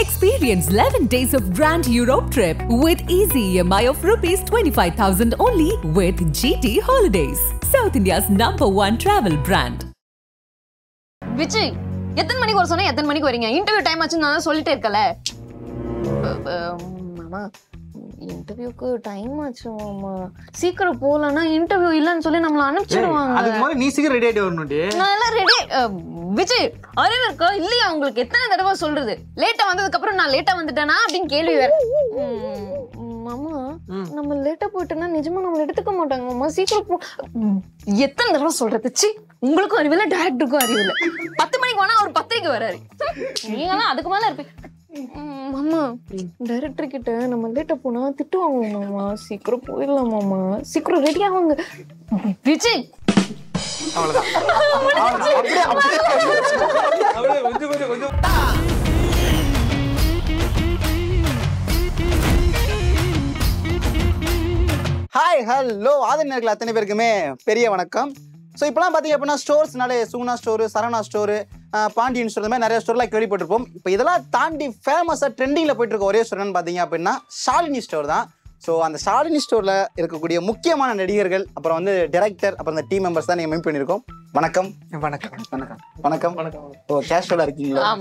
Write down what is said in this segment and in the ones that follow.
Experience 11 days of Grand Europe trip with easy EMI of rupees 25,000 only with GT Holidays, South India's #1 travel brand. Vijay எத்தனை மணிக்கு வர சொன்னா எத்தனை மணிக்கு வரீங்க? இன்டர்வியூ டைம் ஆச்சுன்னு நான் சொல்லிட்டே இருக்கல. மாமா இன்டர்வியூக்கு டைம் ஆச்சு மாமா. சீக்கிரம் போலன்னா இன்டர்வியூ இல்லன்னு சொல்லி நம்மள அனுப்பிச்சிடுவாங்க. அதுக்கு மாதிரி நீ சீக்கிரம் ரெடி ஆயிட்டு வரணும்டி. நான் எல்லாம் ரெடி. விஜய் அறிவு இருக்கா இல்லையா உங்களுக்கு? எத்தனை தடவை சொல்றது? லேட்டா வந்ததுக்கு அப்புறம் நான் லேட்டா வந்துட்டேனா அப்படின்னு கேள்வி வேற. மாமா நம்ம லேட்டா போயிட்டோம்னா நிஜமா நம்மள எடுத்துக்க மாட்டாங்க மாமா. சீக்கிரம் எத்தனை தடவை சொல்றது? சி உங்களுக்கும் அறிவில்லை, டைரக்டருக்கும் அறிவில்லை. 10 மணிக்கு வேணா அவர் 10:30 வராரு. நீங்களாம் அதுக்கு மேல இருப்பீங்க. மாமா டைரக்டர் கிட்ட நம்ம லேட்டா போனா திட்டுவாங்க மாமா. சீக்கிரம் போயிடலாம் மாமா. சீக்கிரம் ரெடி ஆகுங்க விஜய். ஹாய் ஹலோ ஆதரவு அத்தனை பேருக்குமே பெரிய வணக்கம். ஸோ இப்போலாம் பார்த்தீங்க அப்படின்னா ஸ்டோர்ஸ்னாலே Suguna store, Saravana store, Pandian store, இந்த மாதிரி நிறைய ஸ்டோர்லாம் கேள்விப்பட்டிருப்போம். இப்போ இதெல்லாம் தாண்டி ஃபேமஸாக ட்ரெண்டிங்கில் போயிட்டு இருக்க ஒரே ஸ்டோர்னு பார்த்தீங்க அப்படின்னா ஷாலினி ஸ்டோர் தான். ஸோ அந்த ஷாலினி ஸ்டோரில் இருக்கக்கூடிய முக்கியமான நடிகர்கள், அப்புறம் வந்து டைரக்டர், அப்புறம் அந்த டீம் மெம்பர்ஸ் தான் நீங்கள் மீட் பண்ணியிருக்கோம். வணக்கம். வணக்கம். வணக்கம். வணக்கம். வணக்கம். ஓ கேஷுவலாக இருக்கீங்களா?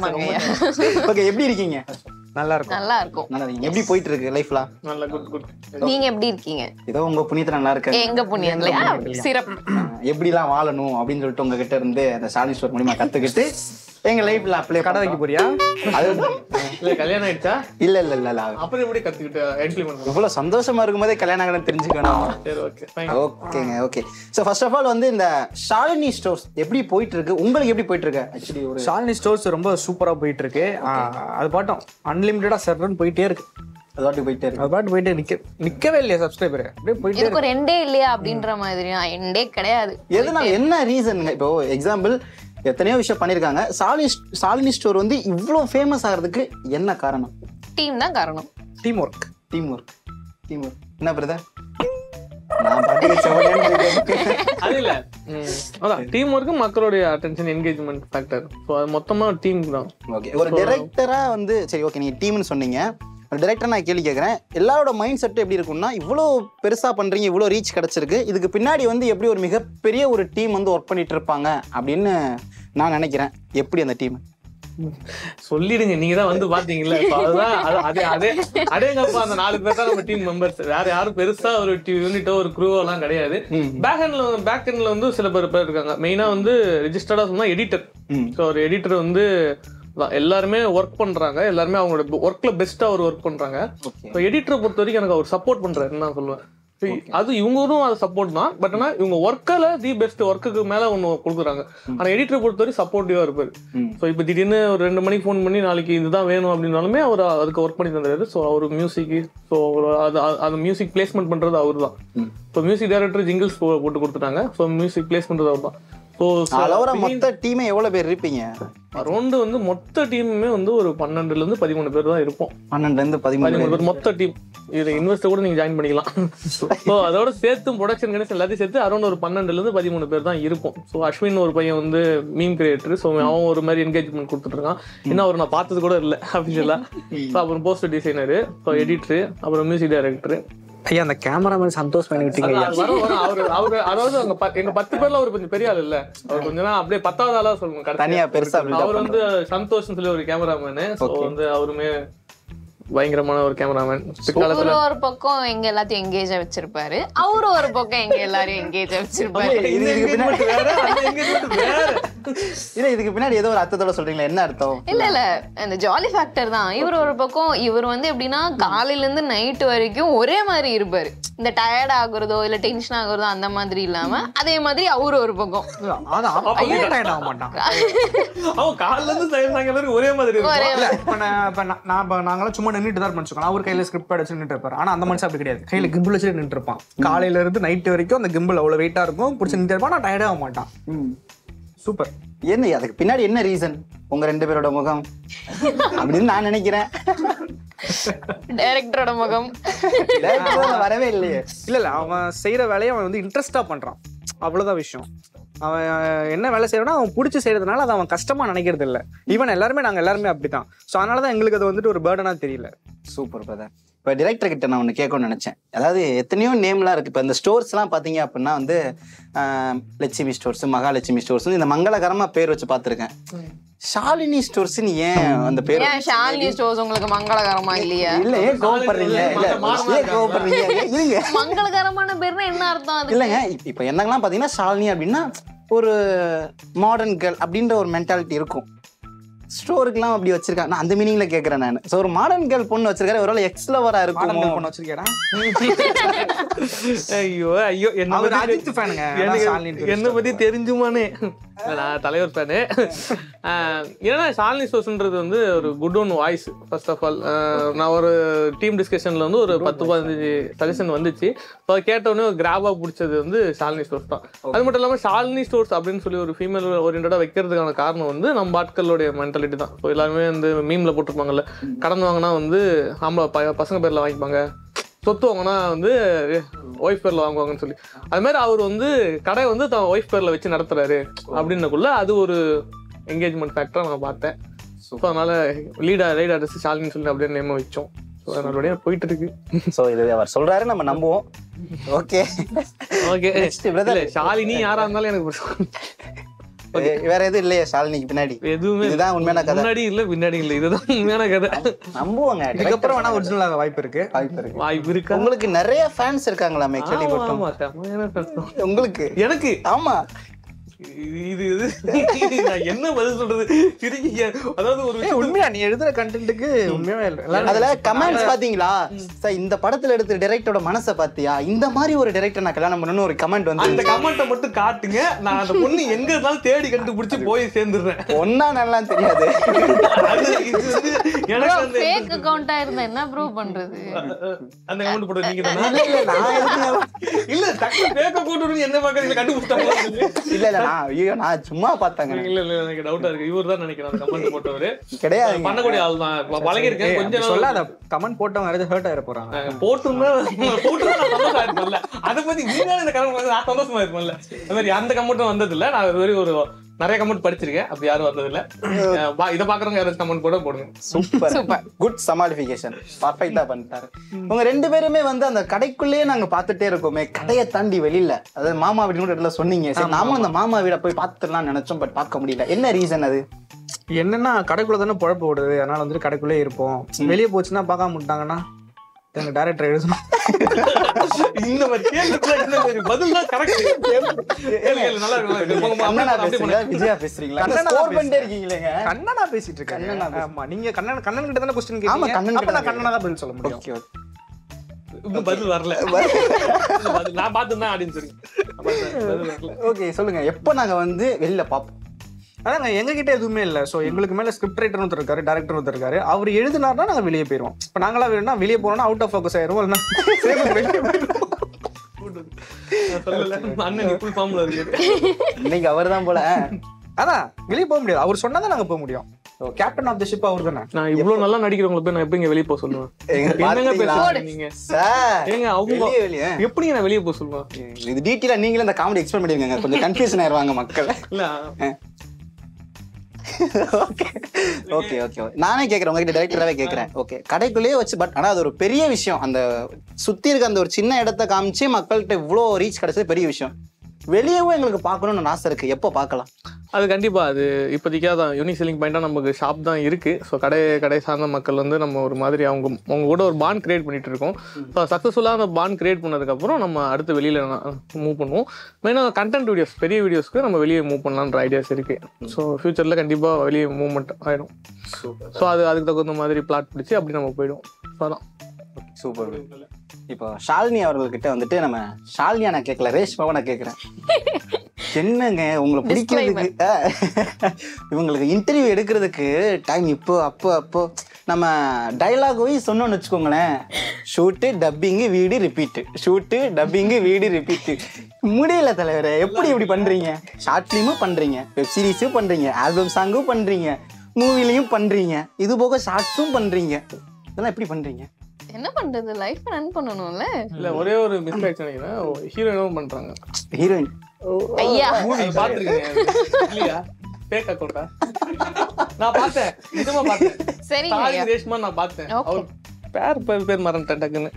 ஓகே, எப்படி இருக்கீங்க? நல்லா இருக்கும். நல்லா இருக்கும். நல்லா இருக்கீங்க. எப்படி போயிட்டு இருக்கு லைஃப்லாம்? நல்லா குட் குட். நீங்க எப்படி இருக்கீங்க? ஏதோ உங்க புண்ணியத்துல நல்லா இருக்கு. எங்க புண்ணியம் இல்லையா? சிறப்பு. எப்படிலாம் வாழணும் அப்படின்னு சொல்லிட்டு உங்ககிட்ட இருந்து அந்த ஷாலினி ஸ்டோர் மூலமா கத்துக்கிட்டு எங்க லைஃப்ல அப்ளை கடை வைக்க போறியா? அது இல்ல கல்யாணம் ஆயிடுச்சா? இல்ல இல்ல இல்ல இல்ல. அப்புறம் எப்படி கத்துக்கிட்டு இம்ப்ளிமெண்ட் பண்ண? இவ்வளவு சந்தோஷமா இருக்கும்போதே கல்யாணம் ஆகணும் தெரிஞ்சுக்கணும். சரி ஓகே ஃபைன். ஓகேங்க okay. So first of all வந்து இந்த ஷாலினி ஸ்டோர்ஸ் எப்படி போயிட்டு இருக்கு? உங்களுக்கு எப்படி போயிட்டு இருக்கு? ஆக்சுவலி ஒரு ஷாலினி ஸ்டோர்ஸ் ரொம்ப சூப்பரா போயிட்டு இருக்கு. அது பாட்டும் அன்லிமிட்டடா சர்வன் போயிட்டே இருக்கு. அது பாட்டு போயிட்டே இருக்கு. அது பாட்டு போயிட்டே நிக்கவே இல்லையா சப்ஸ்கிரைபர்? அப்படியே போயிட்டே இதுக்கு ஒரு எண்டே இல்லையா அப்படின்ற மாதிரி. எண்டே கிடையாது. எதனால என்ன ரீசன்? இப்போ எக்ஸாம்பிள் எத்தனையோ விஷயம் பண்ணிருக்காங்க. ஷாலினி ஸ்டோர் வந்து இவ்வளோ ஃபேமஸ் ஆகிறதுக்கு என்ன காரணம்? டீம் தான் காரணம். Team work. Team work. Team work என்ன பிரதர்? நான் பாட்டுக்கு செவனேன்னு அது இல்ல. அதான் டீம் ஒர்க், மக்களுடைய அட்டென்ஷன், என்கேஜ்மெண்ட் ஃபேக்டர். ஸோ அது மொத்தமா டீம் தான். ஓகே. ஒரு டைரக்டரா வந்து சரி ஓகே நீங்க டீம்னு சொன்னீங்க. ஒரு டைரக்டர் நான் கேள்வி கேட்குறேன். எல்லாரோட மைண்ட் செட் எப்படி இருக்கும்னா, இவ்வளோ பெருசாக பண்ணுறீங்க, இவ்வளோ ரீச் கிடச்சிருக்கு, இதுக்கு பின்னாடி வந்து எப்படி ஒரு மிகப்பெரிய ஒரு டீம் வந்து ஒர்க் பண்ணிட்டு இருப்பாங்க அப்படின்னு நான் நினைக்கிறேன். எப்படி அந்த டீம் சொல்லிடுங்க, நீங்க தான் வந்து பாத்தீங்கல்ல. அதுதான் அதேங்கப்பா அந்த 4 பேர் தான் நம்ம டீம் மெம்பர்ஸ். வேற யாரும் பெருசா ஒரு யூனிட்டோ ஒரு குரூவோ எல்லாம் கிடையாது. பேக் எண்ட்ல வந்து சில பேர் இருக்காங்க. மெயினா வந்து ரெஜிஸ்டர்டா சொன்னா எடிட்டர். ஸோ ஒரு எடிட்டர் வந்து எல்லாருமே ஒர்க் பண்றாங்க. எல்லாருமே அவங்களோட ஒர்க்ல பெஸ்டா ஒரு ஒர்க் பண்றாங்க. எடிட்டரை பொறுத்த வரைக்கும் எனக்கு அவர் சப்போர்ட் பண்றாருன்னு நான் சொல்லுவேன். அது இவங்களும் அது சப்போர்ட் தான். பட் ஆனா இவங்க ஒர்க்கில் தி பெஸ்ட் ஒர்க்குக்கு மேல ஒன்று கொடுக்குறாங்க. ஆனா எடிட்டரை பொறுத்த வரைக்கும் சப்போர்ட்டிவா இருப்பாரு. ஸோ இப்போ திடீர்னு ஒரு 2 மணிக்கு ஃபோன் பண்ணி நாளைக்கு இதுதான் வேணும் அப்படின்னாலுமே அவர் அதுக்கு ஒர்க் பண்ணி தந்தாரு. ஸோ அவர் மியூசிக்கு ஸோ அது மியூசிக் பிளேஸ்மெண்ட் பண்றது அவர் தான். ஸோ மியூசிக் டைரக்டர் ஜிங்கிள்ஸ் போட்டு கொடுத்துட்டாங்க. ஸோ மியூசிக் பிளேஸ் பண்றது அவர் தான். மொத்த டீமே எவ்வளவு பேர் இருப்பீங்க? அரௌண்ட் வந்து மொத்த டீமுமே வந்து ஒரு 12 ல இருந்து 13 பேர் தான் இருப்போம். 12 ல இருந்து 13 பேர் மொத்த டீம். இதுல இன்வெஸ்டர் கூட நீங்க ஜாயின் பண்ணிக்கலாம். ஸோ அதோட சேர்த்து ப்ரொடக்ஷன் கணேஷ் எல்லாத்தையும் சேர்த்து அரௌண்ட் ஒரு 12 ல இருந்து 13 பேர் தான் இருப்போம். ஸோ அஸ்வின் ஒரு பையன் வந்து மீம் கிரியேட்டர். ஸோ அவன் ஒரு மாதிரி என்கேஜ்மெண்ட் கொடுத்துட்டு இருக்கான். இன்னும் அவர் நான் பார்த்தது கூட இல்லை அஃபிஷியலா. ஸோ அப்புறம் போஸ்டர் டிசைனரு, ஸோ எடிட்டரு, அப்புறம் மியூசிக் டைரக்டர். ஐயா அந்த கேமராமேன் சந்தோஷ் பண்ணிட்டீங்க. அதாவது எங்க 10 பேர்ல அவர் கொஞ்சம் பெரிய ஆள் இல்ல. அவர் கொஞ்சம் அப்படியே 10வது ஆளா சொல்லுங்க. தனியா பெருசா அவர் வந்து சந்தோஷ் சொல்லி ஒரு கேமராமேனு. ஸோ வந்து அவருமே பயங்கரமான ஒரு கேமராமேன். ஒரு பக்கம் எங்க எல்லாத்தையும் எங்கேஜா வச்சிருப்பாரு, அவரு ஒரு பக்கம் எங்க எல்லாரையும் எங்கேஜா வச்சிருப்பாரு. இதுக்கு பின்னாடி ஏதோ ஒரு அர்த்தத்தோட சொல்றீங்களா? என்ன அர்த்தம்? இல்ல அந்த ஜாலி ஃபேக்டர் தான். இவர் ஒரு பக்கம் இவர் வந்து எப்படின்னா காலையில இருந்து நைட் வரைக்கும் ஒரே மாதிரி இருப்பாரு. இந்த டயர்ட் ஆகுறதோ இல்ல டென்ஷன் ஆகுறதோ அந்த மாதிரி இல்லாம அதே மாதிரி அவரு ஒரு பக்கம் ஒரே மாதிரி. நாங்களாம் சும்மா நின்றுட்டு தான் பண்ணிச்சுக்கோங்க. அவர் கையில ஸ்கிரிப்ட் அடிச்சு நின்றுட்டு இருப்பாரு. ஆனா அந்த மனுஷன் அப்படி கிடையாது. கையில கிம்பிள் வச்சுட்டு நின்று இருப்பான். காலையில இருந்து நைட் வரைக்கும் அந்த கிம்பிள் அவ்வளவு வெயிட்டா இருக்கும். பிடிச்சி நின்று இருப்பான். நான் டயர்ட் ஆக மாட்டான். சூப்பர். என்ன அதுக்கு பின்னாடி என்ன ரீசன்? உங்க 2 பேரோட முகம் அப்படின்னு நான் நினைக்கிறேன். டைரக்டரோட முகம் வரவே இல்லையே. இல்ல அவன் செய்யற வேலையை அவன் வந்து இன்ட்ரெஸ்டா பண்றான். அவ்வளவுதான் விஷயம். அவன் என்ன வேலை செய்யறோம்னா அவன் பிடிச்சி செய்யறதுனால அதை அவன் கஷ்டமா நினைக்கிறது இல்லை. ஈவன் நாங்கள் எல்லாருமே அப்படித்தான். ஸோ அதனாலதான் எங்களுக்கு அது வந்துட்டு ஒரு பேர்டனா தெரியல. Super brother. இப்போ டிரெக்டர் கிட்ட நான் ஒன்று கேட்கணும்னு நினைச்சேன். அதாவது எத்தனையோ நேம்லாம் இருக்கு. இப்போ இந்த ஸ்டோர்ஸ்லாம் பார்த்தீங்க அப்படின்னா வந்து லட்சுமி ஸ்டோர்ஸ், மகாலட்சுமி ஸ்டோர்ஸ், இந்த மங்களகரமா பேர் வச்சு பார்த்துருக்கேன். ஷாலினி ஸ்டோர்ஸ்னு ஏன் அந்த பேர்? ஷாலினி ஸ்டோர்ஸ் உங்களுக்கு மங்களகரமா இல்லையா? இல்ல ஏன் கோவப்படுறீங்க? ஏன் கோவப்படுறீங்க? இல்லைங்க, மங்களகரமான பேர்னா என்ன அர்த்தம் அது? இல்லைங்க, இப்போ என்னங்கலாம் பார்த்தீங்கன்னா ஷாலினி அப்படின்னா ஒரு மாடர்ன் கேர்ள் அப்படின்ற ஒரு மென்டாலிட்டி இருக்கும். ஸ்டோருக்குலாம் அப்படி வச்சிருக்காங்க. நான் அந்த மீனிங்ல கேட்கறேன் நான். ஸோ ஒரு மாடர்ன் கேர்ள் பொண்ணு வச்சிருக்காரு, ஒருவேளை எக்ஸ்லவரா இருக்கும் பொண்ணு வச்சிருக்கேன். ஐயோ ஐயோ, என்ன பத்தி தெரிஞ்சுமானே. நான் தலைவர் ஃபேனு. ஏன்னா ஷாலினி ஸ்டோர்ஸ்ன்றது வந்து ஒரு good one voice. First of all நான் ஒரு டீம் டிஸ்கஷன்ல வந்து ஒரு 10-15 சஜஷன் வந்துச்சு. ஸோ அதை கேட்டோடனே கிராபா பிடிச்சது வந்து ஷாலினி ஸ்டோர்ஸ் தான். அது மட்டும் இல்லாமல் ஷாலினி ஸ்டோர்ஸ் அப்படின்னு சொல்லி ஒரு ஃபீமேல் ஓரியன்டா வைக்கிறதுக்கான காரணம் வந்து நம்ம ஆட்களுடைய மென்டாலிட்டி தான். ஸோ எல்லாருமே வந்து மீம்ல போட்டிருப்பாங்கல்ல, கடன் வாங்கினா வந்து ஆம்பளை பசங்க பேர்ல வாங்கிப்பாங்க, சொத்து வாங்கினா வந்து ஒய்ஃப் பேர்ல வாங்குவாங்கன்னு சொல்லி. அது மாதிரி அவர் வந்து கடை வந்து தான் ஒய்ஃப் பேர்ல வச்சு நடத்துறாரு அப்படின்னக்குள்ள அது ஒரு என்கேஜ்மெண்ட் ஃபேக்டரா நான் பார்த்தேன். ஸோ அதனால லீட் ஆர்டிஸ்ட் ஷாலினின்னு சொல்லி அப்படியே நேம் வச்சோம். ஸோ அதனால போயிட்டு இருக்கு. ஸோ இது அவர் சொல்றாரு, நம்ம நம்புவோம். Okay okay. ஷாலினி யாரா இருந்தாலும் எனக்கு வேற எதுவும் இல்லையா ஷாலினிக்கு பின்னாடி? எதுவுமே இதுதான் உண்மையான கதை. முன்னாடி இல்ல பின்னாடி இல்ல, இதுதான் உண்மையான கதை. நம்புவாங்க. இதுக்கப்புறம் வேணா ஒரிஜினல் வாய்ப்பு இருக்கு. வாய்ப்பு இருக்கு. உங்களுக்கு நிறைய ஃபேன்ஸ் இருக்காங்களாமே கேள்விப்பட்டோம். உங்களுக்கு? எனக்கு? ஆமா. இது நான் என்ன பதில் சொல்றது? அதாவது ஒரு உண்மையா நீ எழுதுற கண்டென்ட்க்கு உண்மையாவே இல்ல. அதுல கமெண்ட்ஸ் பாத்தீங்களா? சார் இந்த படத்துல எடுத்த டைரக்டரோட மனசை பாத்தியா? இந்த மாதிரி ஒரு டைரக்டர் நான் கல்யாணம் பண்ணனும் ஒரு கமெண்ட் வந்து. அந்த கமெண்ட்டை மட்டும் காட்டுங்க, நான் அந்த பொண்ணு எங்க இருந்தாலும் தேடி கண்டுபிடிச்சு போய் சேர்ந்துடுறேன். ஒன்னா நல்லா தெரியாது. எனக்கு அந்த ஃபேக் அக்கவுண்டா இருந்தா என்ன ப்ரூவ் பண்றது? அந்த கமெண்ட் போட்டு நீங்க தானா? இல்ல டக்கு ஃபேக் அக்கவுண்ட் என்ன பாக்குறீங்க கண்டுபிடிச்சாங்க. இல்ல நான் சும்மா பார்த்தாங்க. இல்ல எனக்கு டவுட்டா இருக்கு. இவர் தான் நினைக்கிறேன் அந்த கமெண்ட் போட்டவரு. கிடையாது, பண்ணக்கூடிய ஆள் தான். பழகி இருக்கேன் கொஞ்சம். சொல்லாத கமெண்ட் போட்டவங்க யாராவது ஹர்ட் ஆயிர போறாங்க. போட்டுனா சந்தோஷமா இருப்பேன்ல. அதை பத்தி நீங்க இந்த கமெண்ட் நான் சந்தோஷமா இருப்பேன்ல. அந்த மாதிரி அந்த கமெண்ட்டும் வந்தது இல்ல. நான் ஒரு நிறைய கமெண்ட் படிச்சிருக்கேன், அப்படி யாரும் வந்தது இல்ல. இதை பாக்குறவங்க யாராவது கமெண்ட் போடுங்க. சூப்பர் சூப்பர், குட் சமாளிஃபிகேஷன், பர்ஃபெக்ட்டா பண்ணிட்டாரு. உங்க ரெண்டு பேருமே வந்து அந்த கடைக்குள்ளேயே நாங்க பாத்துட்டே இருக்கோமே, கடையை தாண்டி வெளியில, அதாவது மாமா வீடு சொன்னீங்க. சரி நாமும் அந்த மாமா வீட போய் பாத்துலாம் நினைச்சோம், பட் பார்க்க முடியல. என்ன ரீசன் அது? என்னன்னா கடைக்குள்ள தானே பொழப்பு ஓடுது, அதனால வந்துட்டு கடைக்குள்ளே இருப்போம். வெளியே போச்சுன்னா பார்க்க முட்டாங்கன்னா எங்க டைரக்டர் எழுதணும். இந்த மாதிரி பதில் தான் கரெக்ட். நல்லா இருக்கு. விஜயா பேசுறீங்களா? ஸ்கோர் பண்ணிட்டே இருக்கீங்களேங்க. கண்ணனா பேசிட்டு இருக்கேன். ஆமா, நீங்க கண்ணன் கிட்ட தானே क्वेश्चन கேக்குறீங்க. ஆமா, கண்ணனா தான் பதில் சொல்ல முடியும். ஓகே ஓகே, பதில் வரல. நான் பார்த்தேன் ஆடியன்ஸ் இருக்கு. ஓகே சொல்லுங்க, எப்போ நாங்க வந்து வெளியில பாப்போம்? அதாங்க எங்ககிட்ட எதுவுமே இல்லை. ஸோ எங்களுக்கு மேலே ஸ்கிரிப்ட் ரைட்டர் ஒருத்தர் இருக்காரு, டேரக்டர் ஒருத்தர் இருக்காரு. அவர் எழுதினார்னா நாங்கள் வெளியே போயிடுவோம். இப்போ நாங்களா வேணும்னா வெளியே போனோம்னா அவுட் ஆஃப் ஃபோக்கஸ் ஆயிரும். இன்னைக்கு அவர் தான் போல. அதான் வெளியே போக முடியாது, அவர் சொன்னாதான் நாங்க போக முடியும். கேப்டன் ஆஃப் தி ஷிப் அவர் தானே. நான் இவ்வளவு நல்லா நடிக்கிறவங்களை போய் நான் எப்படிங்க வெளியே போக சொல்லுவேன்? என்னங்க பேசுறீங்க சார்? ஏங்க அவங்க எப்படிங்க நான் வெளியே போக சொல்லுவேன்? இது டீட்டெயிலா நீங்களே இந்த காமெடி எக்ஸ்பிளைன் பண்ணிருங்க, கொஞ்சம் கன்ஃபியூஷன் ஆயிருவாங்க மக்கள். இல்ல ஓகே ஓகே ஓகே, நானே கேட்குறேன், உங்ககிட்ட டைரக்டராகவே கேட்குறேன். ஓகே, கடைக்குள்ளேயே வச்சு, பட் ஆனால் அது ஒரு பெரிய விஷயம். அந்த சுற்றி இருக்க அந்த ஒரு சின்ன இடத்த காமிச்சு மக்கள்கிட்ட இவ்வளோ ரீச் கிடைச்சது பெரிய விஷயம். வெளியவும் எங்களுக்கு பார்க்கணும்னு ஆசை இருக்குது, எப்போ பார்க்கலாம்? அது கண்டிப்பாக, அது இப்போதைக்காக தான் யூனிக் செல்லிங் பாயிண்டாக நமக்கு ஷாப் தான் இருக்குது. ஸோ கடை சார்ந்த மக்கள் வந்து நம்ம ஒரு மாதிரி அவங்க கூட ஒரு பாண்ட் கிரியேட் பண்ணிகிட்டு இருக்கோம். ஸோ சக்ஸஸ்ஃபுல்லாக அந்த பாண்ட் கிரியேட் பண்ணதுக்கப்புறம் நம்ம அடுத்து வெளியில் மூவ் பண்ணுவோம். மெயினாக கண்டென்ட் வீடியோஸ், பெரிய வீடியோஸ்க்கு நம்ம வெளியே மூவ் பண்ணலான்ற ஐடியாஸ் இருக்குது. ஸோ ஃப்யூச்சரில் கண்டிப்பாக வெளியே மூவ்மெண்ட் ஆகிடும். ஸோ அதுக்கு தகுந்த மாதிரி பிளாட் பிடிச்சி அப்படி நம்ம போயிடுவோம். ஸோ அதான் சூப்பர். இப்போ ஷாலினி அவர்கள்கிட்ட வந்துட்டு நம்ம ஷாலினியா நான் கேட்கல, ரேஷ்மாவை நான் கேட்குறேன். என்னங்க உங்களை பிடிக்கிறதுக்கு இவங்களுக்கு இன்டர்வியூ எடுக்கிறதுக்கு டைம் இப்போ அப்போ நம்ம டைலாக் போய் சொன்னோன்னு வச்சுக்கோங்களேன், ஷூட்டு டப்பிங்கு வீடு ரிப்பீட்டு, ஷூட்டு டப்பிங்கு வீடு ரிப்பீட்டு. முடியல தலைவரே, எப்படி இப்படி பண்ணுறீங்க? ஷார்ட் ஃபிலிமும் பண்ணுறீங்க, வெப் சீரிஸும் பண்ணுறீங்க, ஆல்பம் சாங்கும் பண்ணுறீங்க, மூவிலையும் பண்ணுறீங்க, இது போக ஷார்ட்ஸும் பண்ணுறீங்க. இதெல்லாம் எப்படி பண்ணுறீங்க? என்ன பண்றது, லைஃப் ரன் பண்ணணும்ல. இல்ல ஒரே ஒரு மிஸ் ஆயிடுச்சு நினைக்கிறேன். ஹீரோயினும் பண்றாங்க. ஹீரோயின் ஐயா பாத்துருக்கீங்க இல்லையா? பேக் அக்கௌண்டா நான் பார்த்தேன், நிஜமா பார்த்தேன். சரிங்க தாலி ஐயா. ரேஷ்மா நான் பார்த்தேன். Okay. அவர் பேர் மறந்துட்டேன் டக்குன்னு.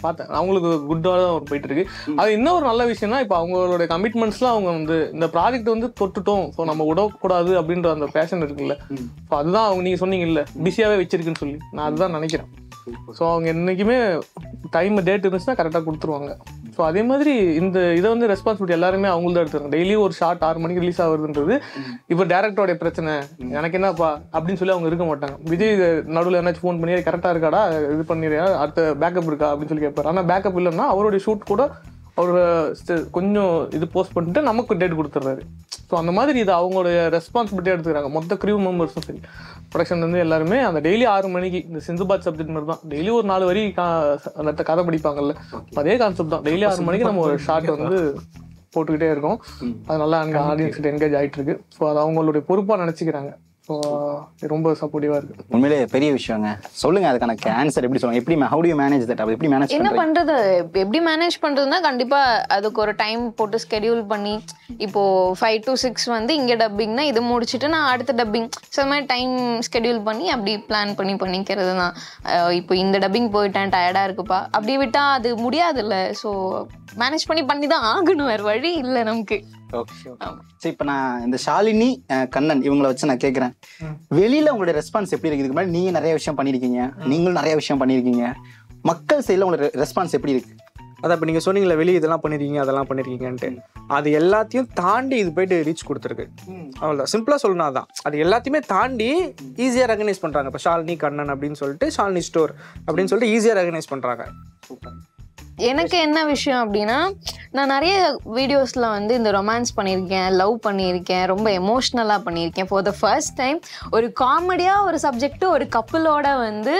பார்த்தேன். அவங்களுக்கு குட்டாக தான் போயிட்டு இருக்கு. அது இன்னும் ஒரு நல்ல விஷயம்னா இப்போ அவங்களோட கமிட்மெண்ட்ஸ்லாம் அவங்க வந்து இந்த ப்ராஜெக்ட் வந்து தொட்டுட்டோம், ஸோ நம்ம விடக்கூடாது அப்படின்ற அந்த பேஷன் இருக்குல்ல. ஸோ அதுதான் அவங்க நீங்க சொன்னீங்கல்ல பிஸியாவே வச்சிருக்குன்னு சொல்லி, நான் அதுதான் நினைக்கிறேன். ஸோ அவங்க என்னைக்குமே டைம் டேட் இருந்துச்சுன்னா கரெக்டாக கொடுத்துருவாங்க. ஸோ அதே மாதிரி இந்த இதை வந்து ரெஸ்பான்சிபிலிட்டி எல்லாருமே அவங்கள்தான் எடுத்துருக்காங்க. டெய்லி ஒரு ஷார்ட் 6 மணிக்கு ரிலீஸ் ஆகுதுன்றது இப்போ டேரக்டரோடைய பிரச்சனை, எனக்கு என்னப்பா அப்படின்னு சொல்லி அவங்க இருக்க மாட்டாங்க. விஜய் நடுவில் என்னாச்சும் ஃபோன் பண்ணி கரெக்டாக இருக்காடா, இது பண்ணிடுறியா, அடுத்த பேக்கப் இருக்கா அப்படின்னு சொல்லி கேட்பாரு. ஆனால் பேக்கப் இல்லைன்னா அவருடைய ஷூட் கூட அவர் கொஞ்சம் இது போஸ்ட் பண்ணிட்டு நமக்கு டேட் கொடுத்துட்றாரு. ஸோ அந்த மாதிரி இது அவங்களுடைய ரெஸ்பான்சிபிலிட்டியாக எடுத்துக்கிறாங்க. மொத்த க்ரூ மெம்பர்ஸும் சரி, ப்ரொடக்ஷன் வந்து எல்லாருமே அந்த டெய்லி 6 மணிக்கு இந்த சிந்துபாத் சப்ஜெக்ட் மாதிரி தான் டெய்லி ஒரு 4 வரி அந்த கதை படிப்பாங்கல்ல, அதே கான்செப்ட் தான். டெய்லி 6 மணிக்கு நம்ம ஒரு ஷார்ட் வந்து போட்டுக்கிட்டே இருக்கோம். அது நல்லா அங்கே ஆடியன்ஸ்கிட்ட என்கேஜ் ஆகிட்டு இருக்கு. ஸோ அது அவங்களுடைய பொறுப்பாக நினச்சிக்கிறாங்க. ஸோ ரொம்ப சப்போர்ட்டிவாக இருக்கு. உண்மையிலே பெரிய விஷயங்க. சொல்லுங்க அதுக்கான ஆன்சர் எப்படி சொல்லுங்க, எப்படி how do you manage that, எப்படி மேனேஜ் என்ன பண்றது, எப்படி மேனேஜ் பண்றதுன்னா கண்டிப்பா அதுக்கு ஒரு டைம் போட்டு ஸ்கெடியூல் பண்ணி, இப்போ 5 to 6 வந்து இங்க டப்பிங்னா இது முடிச்சுட்டு நான் அடுத்த டப்பிங் மாதிரி டைம் ஸ்கெடியூல் பண்ணி அப்படி பிளான் பண்ணிக்கிறது தான். இப்போ இந்த டப்பிங் போயிட்டேன் டயர்டா இருக்குப்பா அப்படி விட்டா அது முடியாதுல்ல. ஸோ மேனேஜ் பண்ணி தான் ஆகணும், வேற வழி இல்லை நமக்கு. Okay okay. சரி, இப்போ நான் இந்த ஷாலினி கண்ணன் இவங்களை வச்சு நான் கேட்குறேன், வெளியில உங்களுடைய ரெஸ்பான்ஸ் எப்படி இருக்கு? இதுக்கு முன்னாடி நீங்க நிறைய விஷயம் பண்ணியிருக்கீங்க, நீங்களும் நிறைய விஷயம் பண்ணியிருக்கீங்க, மக்கள் சைடில் உங்களோட ரெஸ்பான்ஸ் எப்படி இருக்கு? அதான் இப்போ நீங்கள் சொன்னீங்களே வெளியே இதெல்லாம் பண்ணியிருக்கீங்க அதெல்லாம் பண்ணியிருக்கீங்கன்ட்டு, அது எல்லாத்தையும் தாண்டி இது போயிட்டு ரீச் கொடுத்துருக்கு. அவ்வளோதான், சிம்பிளாக சொல்லணும். அதான் அது எல்லாத்தையுமே தாண்டி ஈஸியாக ரெகனைஸ் பண்ணுறாங்க. இப்போ ஷாலினி கண்ணன் அப்படின்னு சொல்லிட்டு ஷாலினி ஸ்டோர் அப்படின்னு சொல்லிட்டு ஈஸியாக ரெகனைஸ் பண்ணுறாங்க. எனக்கு என்ன விஷயம் அப்படின்னா, நான் நிறைய வீடியோஸில் வந்து இந்த ரொமான்ஸ் பண்ணியிருக்கேன், லவ் பண்ணியிருக்கேன், ரொம்ப எமோஷ்னலாக பண்ணியிருக்கேன். ஃபார் த ஃபர்ஸ்ட் டைம் ஒரு காமெடியாக ஒரு சப்ஜெக்ட்டு ஒரு கப்புளோட வந்து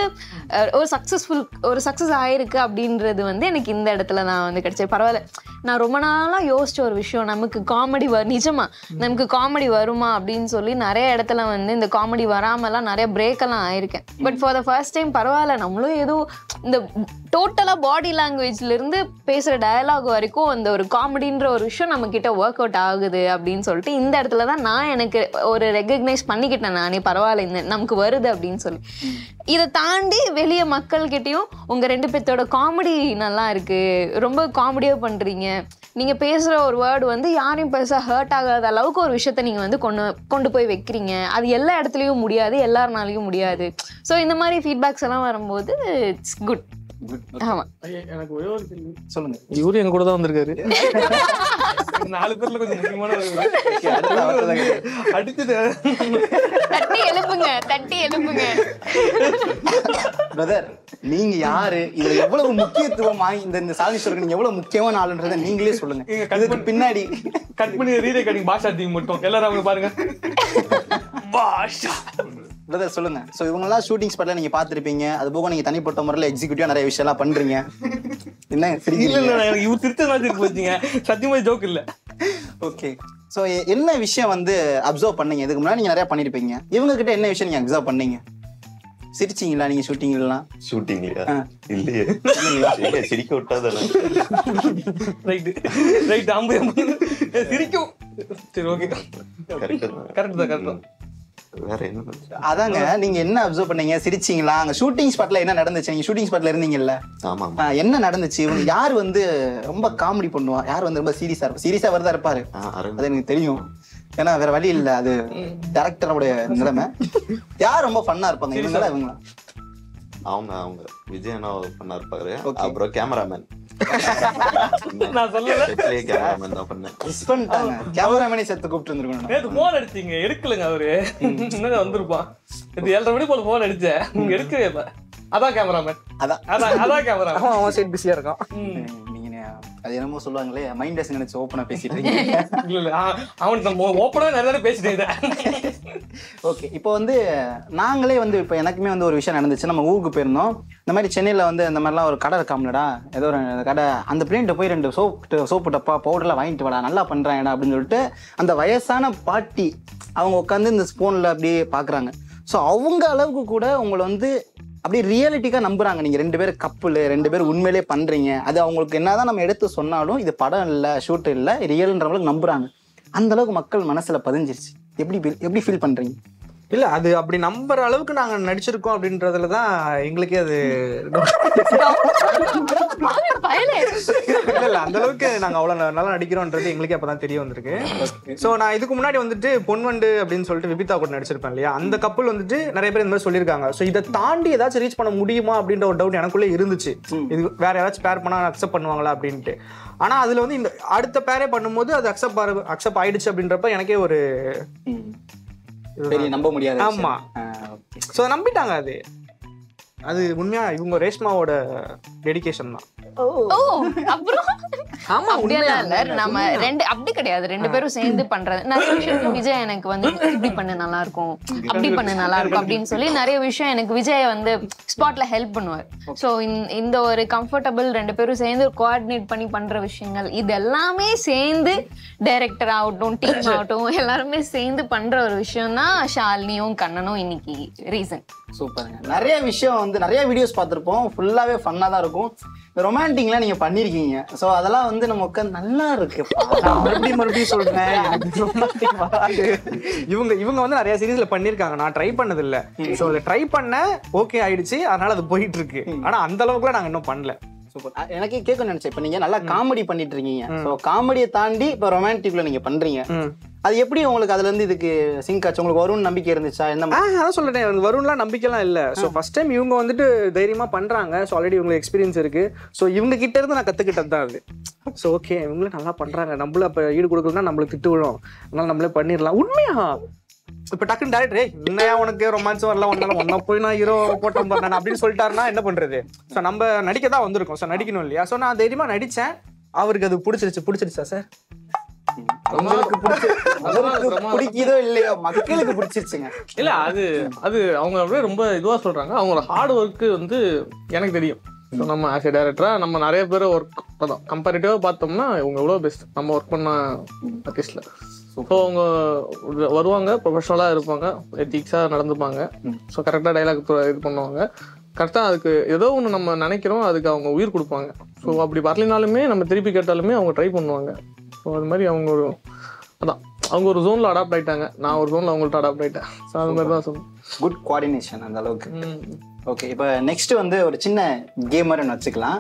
ஒரு சக்ஸஸ் ஆகிருக்கு அப்படின்றது வந்து எனக்கு இந்த இடத்துல நான் வந்து கிடைச்சது. பரவாயில்ல, நான் ரொம்ப நாளாக யோசிச்ச ஒரு விஷயம், நமக்கு காமெடி நமக்கு காமெடி வருமா அப்படின்னு சொல்லி நிறைய இடத்துல வந்து இந்த காமெடி வராமலாம் நிறைய பிரேக்கெல்லாம் ஆயிருக்கேன். But for the first time பரவாயில்ல, நம்மளும் ஏதோ இந்த டோட்டலாக பாடி லாங்குவேஜ்லேருந்து பேசுகிற டயலாக் வரைக்கும் அந்த ஒரு காமெடின்ற ஒரு விஷயம் நம்மக்கிட்ட ஒர்க் அவுட் ஆகுது அப்படின்னு சொல்லிட்டு இந்த இடத்துல தான் நான் எனக்கு ஒரு ரெகக்னைஸ் பண்ணிக்கிட்டேன். நானே பரவாயில்ல இந்த நமக்கு வருது அப்படின்னு சொல்லி. இதை தாண்டி வெளியே மக்கள்கிட்டையும் உங்கள் 2 பேர்த்தோட காமெடி நல்லா இருக்குது, ரொம்ப காமெடியாக பண்ணுறீங்க, நீங்கள் பேசுகிற ஒரு வேர்டு வந்து யாரையும் பெருசாக ஹர்ட் ஆகாத அளவுக்கு ஒரு விஷயத்த நீங்கள் வந்து கொண்டு போய் வைக்கிறீங்க, அது எல்லா இடத்துலையும் முடியாது, எல்லாருனாலையும் முடியாது. ஸோ இந்த மாதிரி ஃபீட்பேக்ஸ் எல்லாம் வரும்போது இட்ஸ் குட். ஆமா, எனக்கு ஒரே ஒரு கேள்வி. சொல்லுங்க. இவரு எங்க கூட தான் வந்திருக்காரு. 4 பேர்ல கொஞ்சம் முக்கியமான அடிச்சுட்டு தட்டி எழுப்புங்க. பிரதர், நீங்க யாரு, இதுல எவ்வளவு முக்கியத்துவம் இந்த சாலினீஸ்வரருக்கு நீங்க எவ்வளவு முக்கியமான ஆளுன்றதை நீங்களே சொல்லுங்க. இதுக்கு பின்னாடி கட் பண்ணி ரீரெக்கார்டிங் பாஷா டீம் மட்டும் எல்லாரும் அவங்க பாருங்க. பாஷா பிரதர் சொல்லுங்க. ஸோ இவங்கெல்லாம் ஷூட்டிங் ஸ்பாட்ல நீங்க பார்த்துருப்பீங்க, அது போக நீங்க தனிப்பட்ட முறையில் எக்ஸிக்யூட்டிவா நிறைய விஷயம்லாம் பண்றீங்க. என்ன இல்ல எனக்கு இவரு திருத்த மாதிரி போச்சுங்க, சத்தியமா ஜோக் இல்ல. ஓகே. ஸோ என்ன விஷயம் வந்து அப்சர்வ் பண்ணீங்க? இதுக்கு முன்னாடி நீங்க நிறைய பண்ணிருப்பீங்க, இவங்க கிட்ட என்ன விஷயம் நீங்க அப்சர்வ் பண்ணீங்க? சிரிச்சிங்களா நீங்க ஷூட்டிங்லாம்? ஷூட்டிங்லையா? இல்லையே, சிரிக்க விட்டாதானே. ரைட் அம்பு சிரிக்கும். சரி ஓகே, கரெக்ட் தான். வேற என்ன? அதாங்க, நீங்க என்ன அப்சர்வ் பண்ணீங்க? சிரிச்சிங்களா? அங்க ஷூட்டிங் ஸ்பாட்ல என்ன நடந்துச்சு? நீங்க ஷூட்டிங் ஸ்பாட்ல இருந்தீங்கல்ல, ஆமா, என்ன நடந்துச்சு? இவங்க யார் வந்து ரொம்ப காமெடி பண்ணுவா, யார் வந்து ரொம்ப சீரியஸா வரதா இருப்பாரு? அது எனக்கு தெரியும், ஏன்னா வேற வழி இல்ல, அது டைரக்டரோட நிலைமை. யார் ரொம்ப ஃபன்னா இருப்பாங்க, இவங்களா இவங்களா? அவங்க விஜய் அண்ணா ஃபன்னா இருப்பாரு. அப்புறம் கேமராமேன் நான் சொல்லல, கேமராமேன் தான் பண்ணேன். மிஸ் பண்ணிட்டாங்க, கேமராமேனை சேர்த்து கூப்பிட்டு வந்திருக்கணும். நேத்து போன் அடிச்சீங்க, எடுக்கலங்க அவரு. இன்னும் வந்திருப்பான். இது 7:30 மணி போல போன் அடிச்சேன், நீங்க எடுக்கவே இல்லை. அதான் கேமராமேன், அதான் கேமராமேன். அவன் சைடு பிஸியா இருக்கான். நீங்க அது என்னமோ சொல்லுவாங்களே, மைண்ட் நினைச்சு ஓப்பனா பேசிட்டு இருக்கீங்க. இல்ல அவன் ஓப்பனா நிறைய பேசிட்டேன். ஓகே, இப்போ வந்து நாங்களே வந்து இப்போ எனக்குமே வந்து ஒரு விஷயம் நடந்துச்சு. நம்ம ஊருக்கு போயிருந்தோம், இந்த மாதிரி சென்னையில் வந்து இந்த மாதிரிலாம் ஒரு கடை இருக்காமலடா, ஏதோ ஒரு கடை, அந்த பிள்ளைகிட்ட போய் 2 சோப்பு டப்பா பவுடர்லாம் வாங்கிட்டு வாடா, நல்லா பண்ணுறாங்கடா அப்படின்னு சொல்லிட்டு அந்த வயசான பாட்டி அவங்க உட்காந்து இந்த ஸ்பூனில் அப்படியே பார்க்குறாங்க. ஸோ அவங்க அளவுக்கு கூட உங்களை வந்து அப்படி ரியாலிட்டிக்கா நம்புறாங்க நீங்க 2 பேரும் கப்புல் 2 பேரும் உண்மையிலே பண்றீங்க. அது அவங்களுக்கு என்னதான் நம்ம எடுத்து சொன்னாலும் இது படம் இல்லை ஷூட் இல்லை ரியல்ன்றவங்களுக்கு நம்புறாங்க. அந்த அளவுக்கு மக்கள் மனசுல பதிஞ்சிருச்சு. எப்படி ஃபீல் பண்றீங்க? இல்ல அது அப்படி நம்புற அளவுக்கு நாங்க நடிச்சிருக்கோம் அப்படின்றதுலதான் எங்களுக்கே அது இல்ல அந்த அளவுக்கு நாங்க அவ்வளவு நல்லா நடிக்கிறோம்ன்றது எங்களுக்கே அப்பதான் தெரிய வந்திருக்கு. சோ நான் இதுக்கு முன்னாடி வந்துட்டு பொன்வண்டு அப்படின்னு சொல்லிட்டு விபிதா கூட நடிச்சிருப்பேன் இல்லையா, அந்த கப்பல் வந்துட்டு நிறைய பேர் இந்த மாதிரி சொல்லியிருக்காங்க. சோ இதை தாண்டி ஏதாச்சும் ரீச் பண்ண முடியுமா அப்படின்ற ஒரு டவுட் எனக்குள்ளே இருந்துச்சு. இது வேற யாராச்சும் பேர் பண்ணா அக்செப்ட் பண்ணுவாங்களா அப்படின்ட்டு. ஆனா அதுல வந்து இந்த அடுத்த பேரே பண்ணும்போது அது அக்செப்ட் ஆயிடுச்சு அப்படின்றப்ப எனக்கே ஒரு பெரிய நம்ப முடியாது. ஆமா. சோ நம்பிட்டாங்க. அது உண்மையா இவங்க ரேஷ்மாவோட டெடிகேஷன் தான். அப்புறம் அப்படியெல்லாம் இல்ல, நம்ம அப்படி கிடையாது, 2 பேரும் சேர்ந்து பண்றது. நிறைய விஷயம் விஜய் எனக்கு வந்து இப்படி பண்ண நல்லா இருக்கும், அப்படி பண்ண நல்லா இருக்கும் அப்படின்னு சொல்லி நிறைய விஷயம் எனக்கு விஜய் வந்து ஸ்பாட்ல ஹெல்ப் பண்ணுவார். ஸோ இந்த ஒரு கம்ஃபர்டபுள் 2 பேரும் சேர்ந்து கோஆர்டினேட் பண்ணி பண்ற விஷயங்கள் இது எல்லாமே சேர்ந்து டைரக்டர் ஆகட்டும் டீம் ஆகட்டும் எல்லாருமே சேர்ந்து பண்ற ஒரு விஷயம் தான் ஷாலினியும் கண்ணனும் இன்னைக்கு ரீசன். சூப்பருங்க. நிறைய விஷயம் வந்து நிறைய வீடியோஸ் பார்த்துருப்போம், ஃபுல்லாவே ஃபன்னா தான் இருக்கும். ரொமான்டிக்லாம் நீங்க பண்ணிருக்கீங்க. ஸோ அதெல்லாம் வந்து நம்ம உட்காந்து நல்லா இருக்கு. மறுபடியும் சொல்றேன், இவங்க வந்து நிறைய சீரீஸ்ல பண்ணிருக்காங்க, நான் ட்ரை பண்ணது இல்ல. ஸோ அதை ட்ரை பண்ண ஓகே ஆயிடுச்சு, அதனால அது போயிட்டு இருக்கு. ஆனா அந்த அளவுக்குலாம் நாங்க இன்னும் பண்ணல. சூப்பர். எனக்கு கேட்க நினைச்சேன், இப்ப நீங்க நல்லா காமெடி பண்ணிட்டு இருக்கீங்க. ஸோ காமெடியை தாண்டி இப்ப ரொமான்டிக்ல நீங்க பண்றீங்க. அது எப்படி உங்களுக்கு அதுல இருந்து இதுக்கு சிங்க் ஆச்சு? உங்களுக்கு வரும்னு நம்பிக்கை இருந்துச்சா? என்ன? அதான் சொல்லிட்டேன், வரும்லாம் நம்பிக்கைலாம் இல்ல. ஸோ ஃபர்ஸ்ட் டைம் இவங்க வந்துட்டு தைரியமா பண்றாங்க. ஸோ ஆல்ரெடி இவங்களுக்கு எக்ஸ்பீரியன்ஸ் இருக்கு. ஸோ இவங்க கிட்ட இருந்து நான் கத்துக்கிட்டது தான் அது. ஸோ ஓகே இவங்களும் நல்லா பண்றாங்க, நம்மளும் அப்ப ஈடு கொடுக்கணும்னா நம்மளுக்கு திட்டு விழும், அதனால நம்மளே பண்ணிடலாம். உண்மையா இப்ப டக்குன்னு டேரக்டரே என்னையா உனக்கு ரொமான்ஸ் வரலாம், ஒன்னா போய் நான் ஹீரோ போட்டோம் பண்ணேன் அப்படின்னு சொல்லிட்டாருன்னா என்ன பண்றது? ஸோ நம்ம நடிக்க தான் வந்திருக்கோம், ஸோ நடிக்கணும் இல்லையா? ஸோ நான் தைரியமா நடிச்சேன். அவருக்கு அது பிடிச்சிருச்சா சார்? உங்களுக்கு பிடிக்குதோ இல்லையோ மக்களுக்கு பிடிச்சிருச்சுங்க. இல்ல அது அவங்க அப்படியே ரொம்ப இதுவா சொல்றாங்க. அவங்களோட ஹார்ட் ஒர்க்கு வந்து எனக்கு தெரியும். நம்ம ஆஸ் எ டைரக்டரா நம்ம நிறைய பேர் ஒர்க் அதான் கம்பேரிட்டிவா பார்த்தோம்னா இவங்க எவ்வளோ பெஸ்ட் நம்ம ஒர்க் பண்ண ஆர்டிஸ்ட்ல. ஸோ அவங்க வருவாங்க, ப்ரொஃபஷனலாக இருப்பாங்க, எத்திக்ஸாக நடந்துப்பாங்க. ஸோ கரெக்டாக டைலாக் இது பண்ணுவாங்க. கரெக்டாக அதுக்கு ஏதோ ஒன்று நம்ம நினைக்கிறோம், அதுக்கு அவங்க உயிர் கொடுப்பாங்க. ஸோ அப்படி வரலினாலுமே நம்ம திருப்பி கேட்டாலுமே அவங்க ட்ரை பண்ணுவாங்க. ஸோ அது மாதிரி அவங்க அவங்க ஒரு ஜோனில் அடாப்ட் ஆகிட்டாங்க, நான் ஒரு ஜோனில் அவங்கள்ட்ட அடாப்ட் ஆகிட்டேன். ஸோ அது மாதிரி தான் சொல்லணும். குட் கோஆர்டினேஷன் அந்த அளவுக்கு. ஓகே, இப்போ நெக்ஸ்ட் வந்து ஒரு சின்ன கேமர் வச்சுக்கலாம்.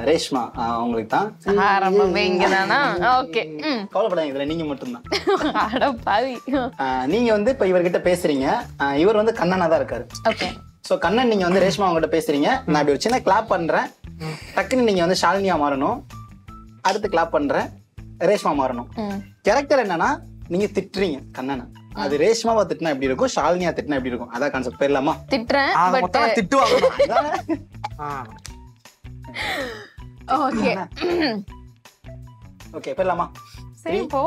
ரேஷ்மா அவங்களுக்கு தான் ஆரம்பமே இங்கதானா? ஓகே, கவலைப்படாதீங்க, இதுல நீங்க மட்டும்தான். அட பாவி. நீங்க வந்து இப்ப இவர்கிட்ட பேசுறீங்க, இவர் வந்து கண்ணனா தான் இருக்காரு. ஓகே. சோ கண்ணன் நீங்க வந்து ரேஷ்மா அவங்ககிட்ட பேசுறீங்க, நான் இப்படி ஒரு சின்ன கிளாப் பண்றேன், டக்குன்னு நீங்க வந்து ஷாலினியா மாறணும். அடுத்து கிளாப் பண்றேன், ரேஷ்மா மாறணும். கேரக்டர் என்னன்னா நீங்க திட்டுறீங்க கண்ணனை, அது ரேஷ்மாவா திட்டினா எப்படி இருக்கும், ஷாலினியா திட்டினா எப்படி இருக்கும், அதான் கான்செப்ட். போயிடலாமா? திட்டுறேன் பட் திட்டுவாங்க. ஓகே ஓகே போயிடலாமா? சரி போ.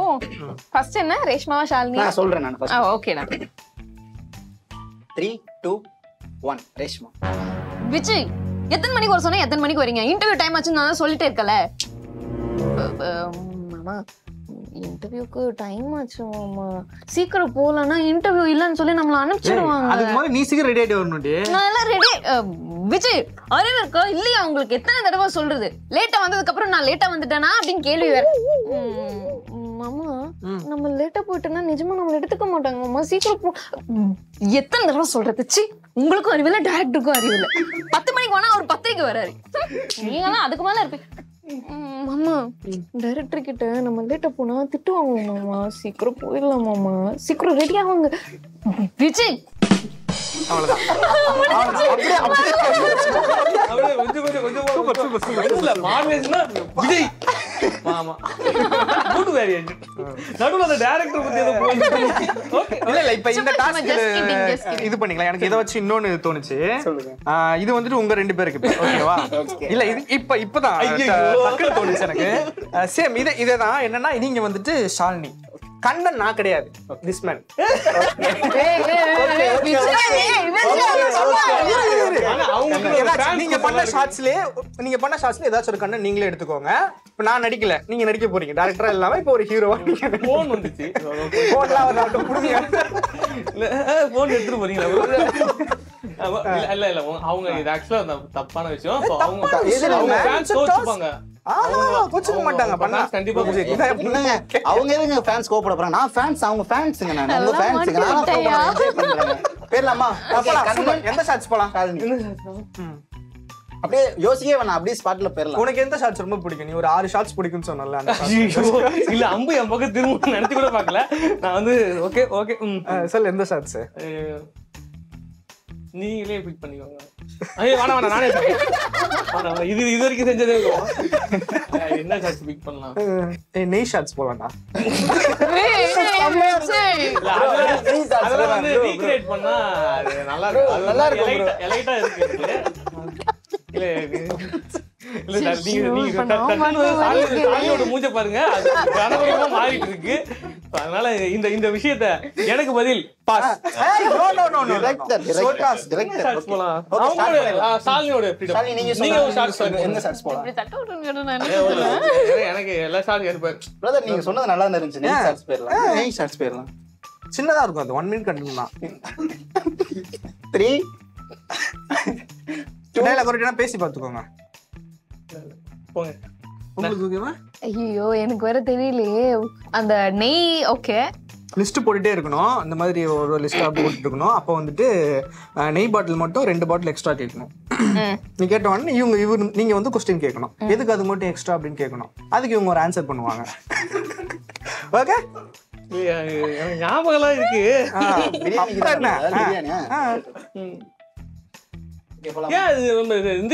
ஃபர்ஸ்ட் என்ன ரேஷ்மாவா ஷாலினியா? நான் சொல்றேன் நான் ஃபர்ஸ்ட். ஓகேடா. 3 2 1 ரேஷ்மா. விஜய் எத்தனை மணிக்கு வர சொன்னா எத்தனை மணிக்கு வரீங்க? இன்டர்வியூ டைம் ஆச்சுன்னு நான் சொல்லிட்டே இருக்கல. மாமா இன்டர்வியூக்கு டைம் ஆச்சு மாமா, சீக்கிரம் போலன்னா இன்டர்வியூ இல்லன்னு சொல்லி நம்மள அனுப்பிச்சிடுவாங்க. அதுக்கு முதல்ல நீ சீக்கிரம் ரெடி ஆயிட்டு வரணும்டி. நான் எல்லாம் ரெடி. விஜய் அறிவு இருக்கா இல்லையா உங்களுக்கு? எத்தனை தடவை சொல்றது? லேட்டா வந்ததுக்கு அப்புறம் நான் லேட்டா வந்துட்டேனா அப்படின்னு கேள்வி வேற. மாமா நம்ம லேட்டா போயிட்டோம்னா நிஜமா நம்மள எடுத்துக்க மாட்டாங்க மாமா, சீக்கிரம் போ. எத்தனை தடவை சொல்றது? சி உங்களுக்கும் அறிவில்ல, டைரக்டருக்கும் அறிவில்ல. 10 மணிக்கு வேணா அவர் 10:30 வராரு, நீங்களாம் அதுக்கு மேல இருப்பீங்க. மாமா டைரக்டர் கிட்ட நம்ம லேட்டா போனா திட்டுவாங்க மாமா, சீக்கிரம் போயிடலாம் மாமா, சீக்கிரம் ரெடி ஆவாங்க. விஜய் இது பண்ணிக்கலாம். எனக்கு இதை வச்சு இன்னொன்னு தோணுச்சு. இது வந்துட்டு உங்க 2 பேருக்கு ஓகேவா? இல்ல இது இப்பதான் தோணுச்சு எனக்கு. சேம் இதேதான். என்னன்னா நீங்க வந்துட்டு ஷாலினி, கண்ணன் நான் கிடையாது, திஸ் மேன். நீங்க பண்ண ஷாட்ஸ்லயே ஏதாச்சும் ஒரு கண்ணன் நீங்களே எடுத்துக்கோங்க. இப்ப நான் நடிக்கல, நீங்க நடிக்க போறீங்க டைரக்டரா இல்லாம இப்ப ஒரு ஹீரோவா. போன் வந்துச்சு, போன்லாம் போன் எடுத்துட்டு போறீங்களா? இல்ல இல்ல அவங்க இது ஆக்சுவலா தப்பான விஷயம். So, அவங்க எதுல அவங்க man? fans கோச்சுப்பாங்க. கோச்சுக்க மாட்டாங்க பண்ணா கண்டிப்பா என்னங்க அவங்க எதுங்க ஃபேன்ஸ் கோபப்பட போறாங்க? நான் ஃபேன்ஸ், அவங்க ஃபேன்ஸ்ங்க. நான் உங்க ஃபேன்ஸ்ங்க. நான் கோபப்பட என்ஜாய் பண்றேன். பேர்லாமா? எந்த ஷாட்ஸ் போலாம்? அப்படியே யோசிக்கவே வேணாம், அப்படியே ஸ்பாட்ல பேர்லாம். உனக்கு எந்த ஷாட்ஸ் ரொம்ப பிடிக்கும்? நீ ஒரு 6 ஷாட்ஸ் பிடிக்கும்னு சொன்னல, அந்த இல்ல அம்பு என் பக்கம் திரும்ப நினைச்சு கூட பாக்கல. நான் வந்து ஓகே ஓகே சார் எந்த ஷாட்ஸ் நீங்களே பிக் பண்ணிக்கோங்க. ஐயோ வேணாம் வேணாம், நானே இது இது வரைக்கும் செஞ்சதே என்ன ஷாட்ஸ் பிக் பண்ணலாம்? நெய் ஷாட்ஸ் போலாம்டா. அதெல்லாம் வந்து ரீக்ரியேட் பண்ணா அது நல்லா இருக்கும். அது நல்லா இருக்கும், எலைட்டா இருக்கு. இல்ல இல்ல சார், நீங்க சாலியோட மூஞ்ச பாருங்க, அது கனவரமா மாறிட்டு இருக்கு. அதனால இந்த விஷயத்த எனக்கு பதில் பாஸ். சாலியோட எனக்கு எல்லா ஷாட்ஸ் பிரதர் நீங்க சொன்னது நல்லா இருந்துச்சு. நெய் ஷாட்ஸ் பேர்லாம், நெய் ஷாட்ஸ் பேர்லாம் சின்னதா இருக்கும். அது 1 மினிட் கண்டினியூ தான். 3 டேல கொரட்டா பேசி பாத்துக்கோங்க. போங்க. உங்களுக்கு ஓகேவா? ஐயோ எனக்கு வேற தெரியலையே. அந்த நெய் ஓகே லிஸ்ட் போட்டுட்டே இருக்கணும். அந்த மாதிரி ஒரு லிஸ்ட் அப்படி போட்டுட்டு இருக்கணும். அப்போ வந்துட்டு நெய் பாட்டில் மட்டும் 2 பாட்டில் எக்ஸ்ட்ரா கேட்கணும். நீ கேட்ட உடனே நீங்க வந்து கொஸ்டின் கேட்கணும், எதுக்கு அது மட்டும் எக்ஸ்ட்ரா அப்படின்னு கேட்கணும். அதுக்கு இவங்க ஒரு ஆன்சர் பண்ணுவாங்க. ஓகே ஞாபகம் எல்லாம் இருக்கு.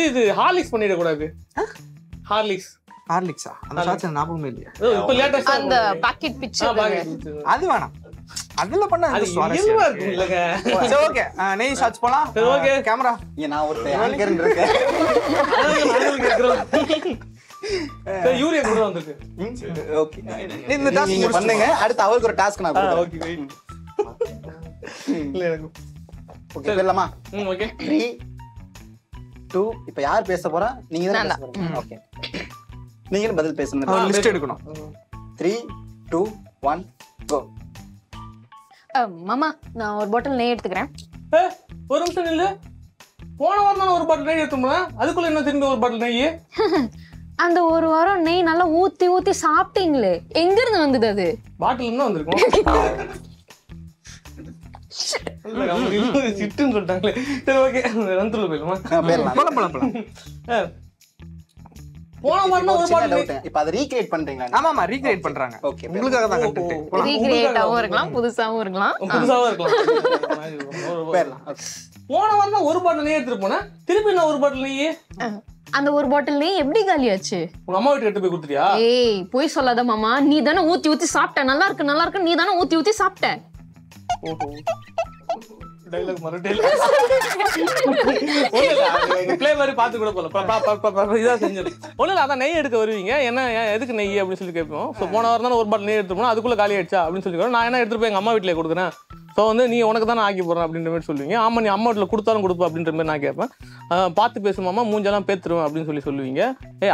இது ஹார்லிக்ஸ் பண்ணிட கூடாது. ஹார்லிக்ஸா? அந்த ஷாட்ஸ் ஞாபகமே இல்லையா? இப்ப லேட்டஸ்டா அந்த பாக்கெட் பிக்சர் அது வேணாம், அதுல பண்ண அது சுவாரஸ்யமா இருக்கும் இல்லங்க. சரி ஓகே, நெய் ஷாட்ஸ் போலாம். சரி ஓகே, கேமரா நான் ஒரு ஆங்கர் இருக்கேன். யூரியா கூட வந்திருக்கு. ஓகே இந்த டாஸ்க் நீங்க பண்ணுங்க. அடுத்து அவருக்கு ஒரு டாஸ்க் நான் கொடுக்கிறேன். Okay wait. இல்ல எனக்கு ஓகே பேர்லாமா? ஓகே 3 2 இப்போ யார் பேச போறா? நீங்க தான் பேச போறீங்க. ஓகே நீங்க பதில் பேசணும். ஒரு லிஸ்ட் எடுக்கணும். 3 2 1 கோ. மாமா நான் ஒரு பாட்டில் நெய் எடுத்துக்கிறேன். ஒரு நிமிஷம் இல்ல, போன வாரம் நான் ஒரு பாட்டில் நெய் எடுத்துட்டேன். அதுக்குள்ள என்ன திரும்பி ஒரு பாட்டில் நெய்? அந்த ஒரு வாரம் நெய் நல்லா ஊத்தி ஊத்தி சாப்பிட்டீங்களே, எங்க இருந்து வந்தது அது? பாட்டில் என்ன வந்திருக்கும்? சிட்டுன்னு சொல்லிட்டாங்களே. சரி ஓகே ரந்துல போயிடுமா? போன வாரம் ஒரு பாட்டில் இப்போ அதை ரீக்ரியேட் பண்றீங்களா? ஆமாமா ரீக்ரியேட் பண்றாங்க. ஓகே உங்களுக்காக தான் கண்டென்ட். ரீக்ரியேட்டாவும் இருக்கலாம், புதுசாவும் இருக்கலாம். பேர்லாம். போன வாரம் ஒரு பாட்டில் நெய் எடுத்துட்டு போனேன், திருப்பி நான் ஒரு பாட்டில் நெய். அந்த ஒரு பாட்டில் நெய் எப்படி காலியாச்சு? உங்க அம்மா வீட்டுக்கு எடுத்து போய் கொடுத்துட்டியா? ஏய் போய் சொல்லாத மாமா, நீ தானே ஊத்தி ஊத்தி சாப்பிட்ட. நல்லா இருக்கு நீ தானே ஊத்தி ஊத்தி சாப்பிட்ட. ஓஹோ டைலாக் மறுபடியும் ப்ளே மாதிரி பார்த்து கூட போகலாம். இதான் செஞ்சது ஒன்றும் இல்லை. அதான் நெய் எடுக்க வருவீங்க, என்ன எதுக்கு நெய் அப்படின்னு சொல்லி கேட்போம். ஸோ போன வாரம் தானே ஒரு பாட்டில் நெய் எடுத்து போனால் அதுக்குள்ளே காலி ஆயிடுச்சா அப்படின்னு சொல்லி நான் என்ன எடுத்துகிட்டு போய் எங்கள் அம்மா வீட்டில் கொடுக்குறேன். ஸோ வந்து நீ உனக்கு தான் ஆக்கி போடுறேன் அப்படின்ற மாதிரி சொல்லுவீங்க. ஆமாம் நீ அம்மா வீட்டில் கொடுத்தாலும் கொடுப்பேன் அப்படின்ற மாதிரி நான் கேட்பேன். பார்த்து பேசுமாமா மூஞ்செல்லாம் பேத்துருவேன் அப்படின்னு சொல்லுவீங்க.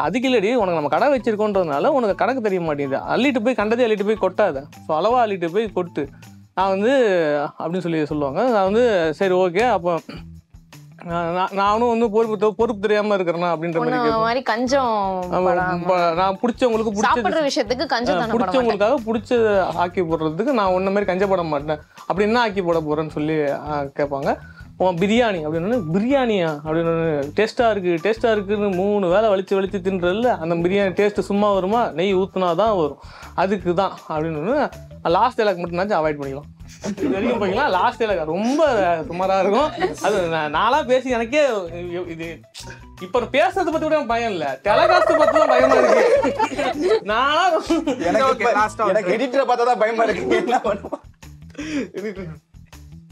அதுக்கு இல்லடி, உனக்கு நம்ம கடை வச்சிருக்கோன்றதுனால உனக்கு கணக்கு தெரிய மாட்டேங்குது. அள்ளிட்டு போய் கண்டதே அள்ளிட்டு போய் கொட்டாத, ஸோ அளவாக அள்ளிட்டு போய் கொட்டு நான் வந்து அப்படின்னு சொல்லுவாங்க. நான் வந்து சரி ஓகே, அப்போ நானும் வந்து பொறுப்பு தெரியாம இருக்கிறேன்னா அப்படின்ற மாதிரி கஞ்சம். நான் பிடிச்சவங்களுக்கு பிடிச்சவங்களுக்காக பிடிச்ச ஆக்கி போடுறதுக்கு நான் ஒன்ன மாதிரி கஞ்சப்பட மாட்டேன். அப்படி என்ன ஆக்கி போட போறேன்னு சொல்லி கேட்பாங்க. பிரியாணி அப்படின்னு, பிரியாணியா அப்படின்னு, டேஸ்டா இருக்குன்னு 3 வேளை வலிச்சு தின்றதில்ல, அந்த பிரியாணி டேஸ்ட் சும்மா வருமா? நெய் ஊத்துனாதான் வரும். அதுக்கு தான் அப்படின்னு லாஸ்ட் டைலாக் மட்டும்னாச்சும் அவாய்ட் பண்ணிக்கலாம். இது வரைக்கும் போய்க்கலாம். லாஸ்ட் டைலாக் ரொம்ப சுமாரா இருக்கும். அது நானா பேசி எனக்கே இது இப்ப பேசுறத பத்தி கூட பயம் இல்ல, டெலகாஸ்ட் பத்தி தான் பயமா இருக்கு. நான் எனக்கு எடிட்டரை பார்த்தா தான் பயமா இருக்கு. என்ன பண்ணுவோம்?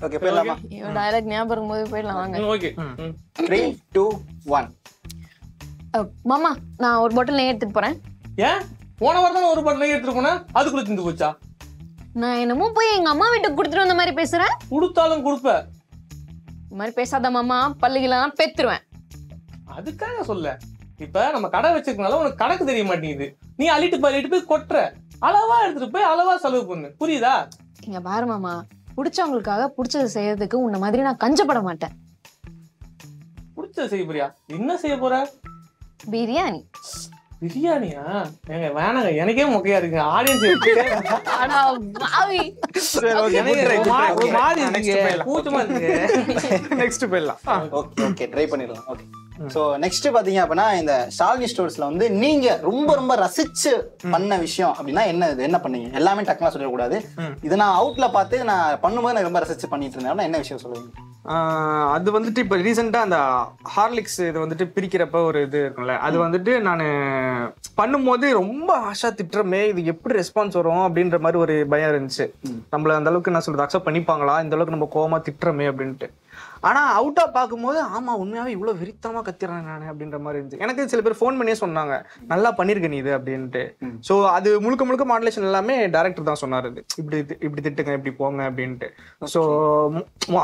ஓகே போயிடலாமா? டயலாக் ஞாபகம் போது போயிடலாம் வாங்க. ஓகே 3 2 1 மாமா நான் ஒரு பாட்டில் நெய் எடுத்துட்டு போறேன். ஏன் போன வாரம் தான் ஒரு பாட்டில் நெய் எடுத்துட்டு போனேன், அதுக்குள்ள திந்து போச்சா? நான் என்னமோ போய் எங்க அம்மா வீட்டுக்கு கொடுத்துட்டு வந்த மாதிரி பேசுறேன். கொடுத்தாலும் கொடுப்பேன். இந்த மாதிரி பேசாத மாமா, பல்லுகெல்லாம் பெத்துருவேன். அதுக்காக சொல்ல, இப்ப நம்ம கடை வச்சிருக்கனால உனக்கு கணக்கு தெரிய மாட்டேங்குது. நீ அள்ளிட்டு போய் கொட்டுற, அளவா எடுத்துட்டு போய் அளவா செலவு பண்ணு, புரியுதா? இங்க பாரு மாமா, பிடிச்சவங்களுக்காக பிடிச்சது செய்யறதுக்கு உன்ன மாதிரி நான் கஞ்சப்பட மாட்டேன். பிடிச்ச செய்ய போறியா? என்ன செய்ய போற? பிரியாணி. பிரியாணியா? ஏங்க வேணாங்க, எனக்கே மொக்கையா இருக்கு. ஆடியன்ஸ் நெக்ஸ்ட் போயிடலாம். ஓகே ட்ரை பண்ணிடலாம். ஓகே ஸோ நெக்ஸ்ட் பாத்தீங்க அப்படின்னா இந்த ஷாலினி ஸ்டோர்ஸ்ல வந்து நீங்க ரொம்ப ரசிச்சு பண்ண விஷயம் அப்படின்னா என்ன பண்ணீங்க? எல்லாமே டக்குனா சொல்லக்கூடாது. இதை நான் அவுட்ல பார்த்து நான் பண்ணும்போது நான் ரொம்ப ரசிச்சு பண்ணிட்டு இருந்தேன். என்ன விஷயம் சொல்லுவீங்க? அது வந்துட்டு இப்போ ரீசெண்டாக அந்த ஹார்லிக்ஸ் இது வந்துட்டு பிரிக்கிறப்ப ஒரு இது இருக்கும்ல, அது வந்துட்டு நான் பண்ணும்போது ரொம்ப ஆஷா திட்டுறமே, இது எப்படி ரெஸ்பான்ஸ் வரும் அப்படின்ற மாதிரி ஒரு பயம் இருந்துச்சு. நம்மள அந்த அளவுக்கு நான் சொல்றது அக்செப்ட் பண்ணிப்பாங்களா, இந்த அளவுக்கு நம்ம கோவமா திட்டுறமே அப்படின்ட்டு. ஆனா அவுட்டா பார்க்கும்போது ஆமா உண்மையாவே இவ்வளவு வெறித்தனமா கத்திடுறேன் நான் அப்படின்ற மாதிரி இருந்துச்சு. எனக்கு சில பேர் ஃபோன் பண்ணியே சொன்னாங்க நல்லா பண்ணிருக்க நீ இது அப்படின்ட்டு. ஸோ அது முழுக்க மாடுலேஷன் எல்லாமே டைரக்டர் தான் சொன்னாரு, இப்படி திட்டுங்க இப்படி போங்க அப்படின்ட்டு. ஸோ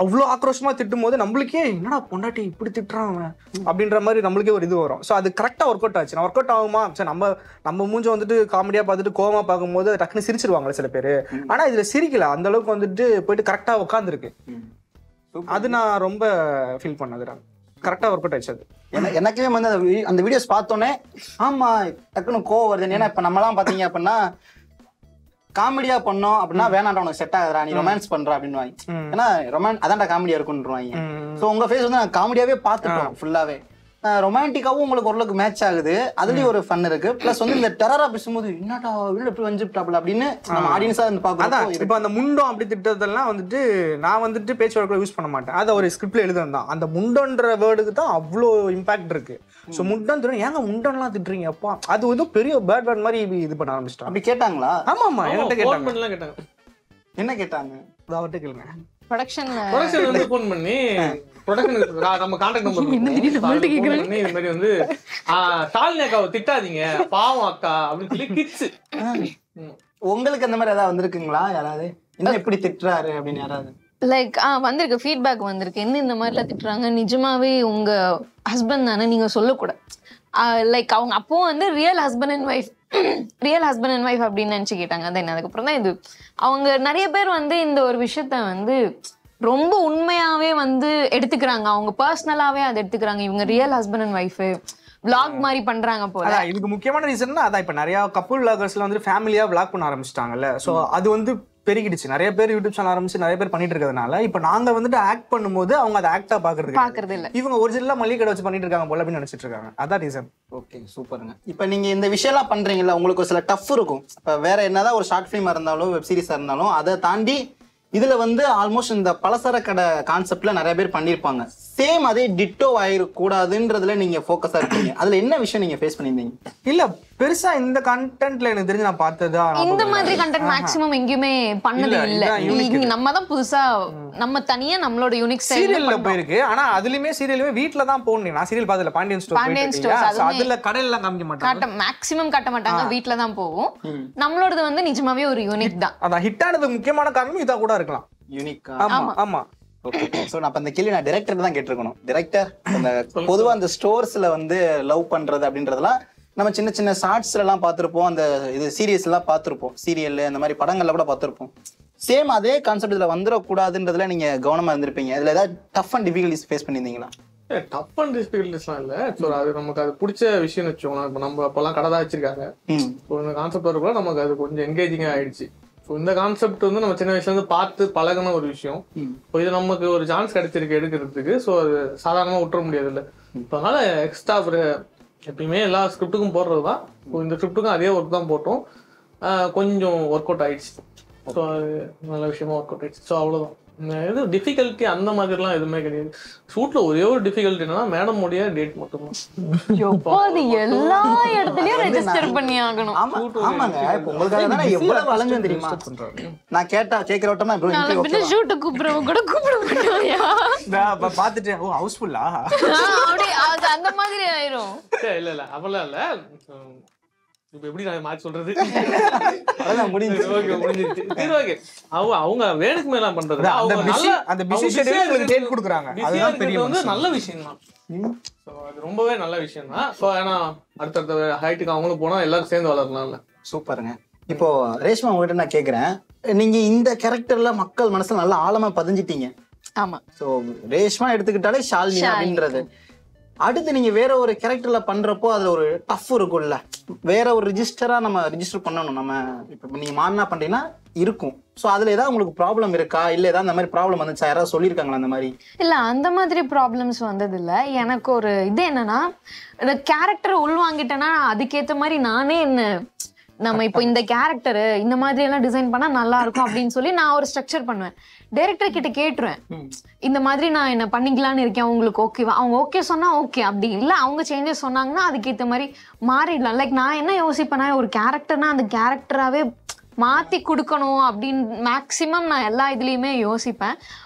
அவ்வளோ ஆக்ரோஷமா திட்டும் போது நம்மளுக்கே என்னடா பொண்டாட்டி இப்படி திட்டுறான் அப்படின்ற மாதிரி நம்மளுக்கே ஒரு இது வரும். ஸோ அது கரெக்டாக ஒர்க் அவுட் ஆச்சு. நான் ஒர்க் அவுட் ஆகுமா சரி, நம்ம மூஞ்ச வந்துட்டு காமெடியா பார்த்துட்டு கோவமா பார்க்கும்போது டக்குன்னு சிரிச்சிருவாங்களே சில பேர். ஆனா இதுல சிரிக்கல, அந்த அளவுக்கு வந்துட்டு போயிட்டு கரெக்டா உட்காந்துருக்கு. அது நான் ரொம்ப ஃபீல் பண்ணது. கரெக்டா ஒர்க் அவுட் ஆயிடுச்சு. அது எனக்குமே வந்து அந்த வீடியோஸ் பார்த்தோன்னே ஆமா டக்குன்னு கோவம் வருது. ஏன்னா இப்ப நம்மலாம் பாத்தீங்க அப்படின்னா காமெடியா பண்ணோம் அப்படின்னா வேணாண்டா உனக்கு செட் ஆகுதுடா நீ ரொமான்ஸ் பண்ற அப்படின்னு வாங்க. ஏன்னா அதான்டா காமெடியா இருக்குன்றாங்க. சோ உங்க ஃபேஸ் வந்து நான் காமெடியாவே பார்த்துட்டோம் ஃபுல்லாவே. ரொமான்டிக்காவும் உங்களுக்கு ஓரளவுக்கு மேட்ச் ஆகுது, அதுலயும் ஒரு ஃபன் இருக்கு. பிளஸ் வந்து இந்த டெரரா பேசும்போது என்னடா எப்படி வந்துட்டாப்ல அப்படின்னு நம்ம ஆடியன்ஸா வந்து பாக்குறோம். இப்போ அந்த முண்டம் அப்படி திட்டதெல்லாம் வந்துட்டு நான் வந்துட்டு பேச்சு வழக்கில் யூஸ் பண்ண மாட்டேன். அதை ஒரு ஸ்கிரிப்ட்ல எழுதுனது தான். அந்த முண்டன்ற வேர்டுக்கு தான் அவ்வளோ இம்பாக்ட் இருக்கு. ஸோ முண்டம் திட்டம் ஏங்க முண்டன்லாம் திட்டுறீங்க அப்பா, அது வந்து பெரிய பேட் வேர்ட் மாதிரி இது பண்ண ஆரம்பிச்சிட்டோம். அப்படி கேட்டாங்களா? ஆமா என்கிட்ட கேட்டாங்க. என்ன கேட்டாங்க? அவர்கிட்ட கேளுங்க. ப்ரொடக்ஷன் வந்து ஃபோன் பண்ணி ப்ரொடக்ஷனுக்கு நம்ம கான்டாக்ட் நம்பர் பண்ணி இந்த மாதிரி வந்து ஷாலினி அக்காவை திட்டாதீங்க பாவம் அக்கா அப்படின்னு சொல்லி கிட்ஸ். உங்களுக்கு அந்த மாதிரி ஏதாவது வந்திருக்குங்களா? யாராவது என்ன எப்படி திட்டுறாரு அப்படின்னு யாராவது லைக் வந்திருக்கு, ஃபீட்பேக் வந்திருக்கு. என்ன இந்த மாதிரிலாம் திட்டுறாங்க, நிஜமாவே உங்க ஹஸ்பண்ட் தானே நீங்க சொல்லக்கூடாது. லைக் அவங்க அப்போ வந்து ரியல் ஹஸ்பண்ட் அண்ட் ஒய்ஃப் அப்படின்னு நினைச்சு கேட்டாங்க. தென் அதுக்கப்புறம் தான் இது அவங்க நிறைய பேர் வந்து இந்த ஒரு விஷயத்த வந்து ரொம்ப உண்மையாவே வந்து எடுத்துக்கிறாங்க. அவங்க பர்சனலாவே அதை எடுத்துக்கிறாங்க. இவங்க real husband and wife vlog மாதிரி பண்றாங்க போல. இதுக்கு முக்கியமான ரீசன்னா அதான் இப்ப நிறைய கப்புள் vloggers வந்து ஃபேமிலியா vlog பண்ண ஆரம்பிச்சிட்டாங்கல்ல. சோ அது வந்து பெருகிடுச்சு. நிறைய பேர் யூடியூப் சேனல் ஆரம்பிச்சு நிறைய பேர் பண்ணிட்டு இருக்கிறதுனால இப்ப நாங்க வந்துட்டு ஆக்ட் பண்ணும்போது அவங்க அதை ஆக்டா பாக்குறது இல்ல. இவங்க ஒரிஜினலா மளிகை கடை வச்சு பண்ணிட்டு இருக்காங்க போல அப்படின்னு நினைச்சிட்டு இருக்காங்க. அதான் ரீசன். ஓகே சூப்பருங்க. இப்ப நீங்க இந்த விஷயம் எல்லாம் பண்றீங்கல்ல, உங்களுக்கு ஒரு சில டஃப் இருக்கும். இப்ப வேற என்னதான் ஒரு ஷார்ட் ஃபிலிமா இருந்தாலும் வெப் சீரிஸா இருந்தாலும் அதை தாண்டி இதுல வந்து ஆல்மோஸ்ட் இந்த பலசர கடை கான்செப்ட்ல நிறைய பேர் பண்ணிருப்பாங்க. சேம் அதே டிட்டோ ஆயிடக்கூடாதுன்றதுல நீங்க ஃபோக்கஸா இருக்கீங்க. அதுல என்ன விஷயம் நீங்க ஃபேஸ் பண்ணிருந்தீங்க? இல்ல பெருசா இந்த கண்டென்ட்ல எனக்கு தெரிஞ்சு நான் பார்த்ததா இந்த மாதிரி கண்டென்ட் மேக்ஸிமம் எங்கேயுமே பண்ணது இல்ல. நம்ம தான் புதுசா நம்ம தனியா நம்மளோட யூனிக் சீரியல்ல போயிருக்கு. ஆனா அதுலயுமே சீரியலுமே வீட்ல தான் போகணும். நான் சீரியல் பார்த்ததுல பாண்டியன் ஸ்டோர்ஸ் அதுல கடையில காமிக்க மாட்டாங்க, மேக்ஸிமம் காட்ட மாட்டாங்க, வீட்ல தான் போகும். நம்மளோடது வந்து நிஜமாவே ஒரு யூனிக் தான். அதான் ஹிட் ஆனது முக்கியமான காரணம் இதா கூட இருக்கலாம். யூனிக். ஆமா. சோ நான் அந்த கேள்வி நான் டைரக்டர் தான் கேட்டிருக்கணும். டைரக்டர் அந்த பொதுவா அந்த ஸ்டோர்ஸ்ல வந்து லவ் பண்றது அப்படின்றதெல்லாம் நம்ம சின்ன சின்ன ஷார்ட்ஸ்ல எல்லாம் பார்த்திருப்போம், அந்த இது சீரியஸ் எல்லாம் பார்த்திருப்போம், சீரியல் அந்த மாதிரி படங்கள்ல கூட பார்த்திருப்போம். சேம் அதே கான்செப்ட் இதுல வந்துடக்கூடாதுன்றதுல நீங்க கவனமா இருந்திருப்பீங்க. இதுல ஏதாவது டஃப் அண்ட் டிஃபிகல்டிஸ் ஃபேஸ் பண்ணிருந்தீங்களா? டஃப் அண்ட் டிஃபிகல்டிஸ்லாம் இல்ல. ஸோ அது நமக்கு அது பிடிச்ச விஷயம்னு வச்சுக்கோங்களேன். இப்போ நம்ம அப்பெல்லாம் கடை தான் வச்சிருக்காங்க. இந்த கான்செப்ட் வரக்குள்ள நமக்கு அது கொஞ்சம் என்கேஜிங்கா ஆயிடுச்சு. இந்த கான்செப்ட் வந்து நம்ம சின்ன வயசுல இருந்து பார்த்து பழகின ஒரு விஷயம். இப்போ இது நமக்கு ஒரு சான்ஸ் கிடைச்சிருக்கு எடுக்கிறதுக்கு. ஸோ அது சாதாரணமா விட்டுற முடியாது இல்லை. அதனால எக்ஸ்ட்ரா ஒரு எப்பயுமே எல்லா ஸ்கிரிப்டுக்கும் போடுறது தான். இந்த ஸ்கிரிப்டுக்கும் அதே ஒர்க் தான் போட்டோம். கொஞ்சம் ஒர்க் அவுட் ஆயிடுச்சு. ஸோ அது நல்ல விஷயமா ஒர்க் அவுட் ஆயிடுச்சு. ஸோ அவ்வளோதான். இது டிஃபிகல்ட்டி அந்த மாதிரிலாம் எதுவுமே கிடையாது. ஷூட்ல ஒரே ஒரு டிஃபிகல்ட்டி என்னன்னா மேடம் உடைய டேட் மட்டும்தான். எல்லா இடத்துலயும் ரெஜிஸ்டர் பண்ணி ஆகணும். ஆமாங்க. இப்போ உங்களுக்காக தான் எவ்வளவு அலைஞ்சேன் தெரியுமா? நான் கேக்குறவட்டமா இப்போ ஷூட் கூப்பிடுறவங்க கூட கூப்பிட மாட்டாயா? நான் பார்த்துட்டு ஓ ஹவுஸ்ஃபுல்லா அப்படியே அந்த மாதிரி ஆயிரும். இல்ல அப்பெல்லாம் இல்ல. இப்ப எப்படி நான் மாத்தி சொல்றது? அவங்க வேணுக்கு மேல பண்றது நல்ல விஷயம் தான். அது ரொம்பவே நல்ல விஷயம் தான். ஏன்னா அடுத்தடுத்த ஹைட்டுக்கு அவங்களும் போனா எல்லாரும் சேர்ந்து வளரலாம்ல. சூப்பருங்க. இப்போ ரேஷ்மா உங்ககிட்ட நான் கேக்குறேன், நீங்க இந்த கேரக்டர்ல மக்கள் மனசுல நல்லா ஆழமா பதிஞ்சிட்டீங்க. ஆமா. சோ ரேஷ்மா எடுத்துக்கிட்டாலே ஷாலினி அப்படின்றது அடுத்து நீங்க வேற ஒரு கேரக்டர்ல பண்றப்போ அதுல ஒரு டஃப் இருக்கும்ல, வேற ஒரு ரிஜிஸ்டரா நம்ம ரிஜிஸ்டர் பண்ணணும். நம்ம இப்ப நீங்க மாறினா பண்றீங்கன்னா இருக்கும். ஸோ அதுல ஏதாவது உங்களுக்கு ப்ராப்ளம் இருக்கா, இல்ல ஏதாவது அந்த மாதிரி ப்ராப்ளம் வந்துச்சா, யாராவது சொல்லியிருக்காங்களா அந்த மாதிரி? இல்ல அந்த மாதிரி ப்ராப்ளம்ஸ் வந்தது இல்ல. எனக்கு ஒரு இது என்னன்னா, இந்த கேரக்டர் உள்வாங்கிட்டேன்னா அதுக்கேற்ற மாதிரி நானே என்ன நம்ம இப்போ இந்த கேரக்டர் இந்த மாதிரி எல்லாம் டிசைன் பண்ணா நல்லா இருக்கும் அப்படின்னு சொல்லி நான் ஒரு ஸ்ட்ரக்சர் பண்ணுவேன். டைரக்டர் கிட்ட கேட்டுருவேன், இந்த மாதிரி நான் என்ன பண்ணிக்கலான்னு இருக்கேன், உங்களுக்கு ஓகேவா? அவங்க ஓகே சொன்னா ஓகே, அப்படி இல்லை அவங்க சேஞ்சஸ் சொன்னாங்கன்னா அதுக்கேற்ற மாதிரி மாறிடலாம். லைக் நான் என்ன யோசிப்பேன்னா, ஒரு கேரக்டர்னா அந்த கேரக்டராகவே மாற்றி கொடுக்கணும் அப்படின்னு மேக்ஸிமம் நான் எல்லா இதுலேயுமே யோசிப்பேன்.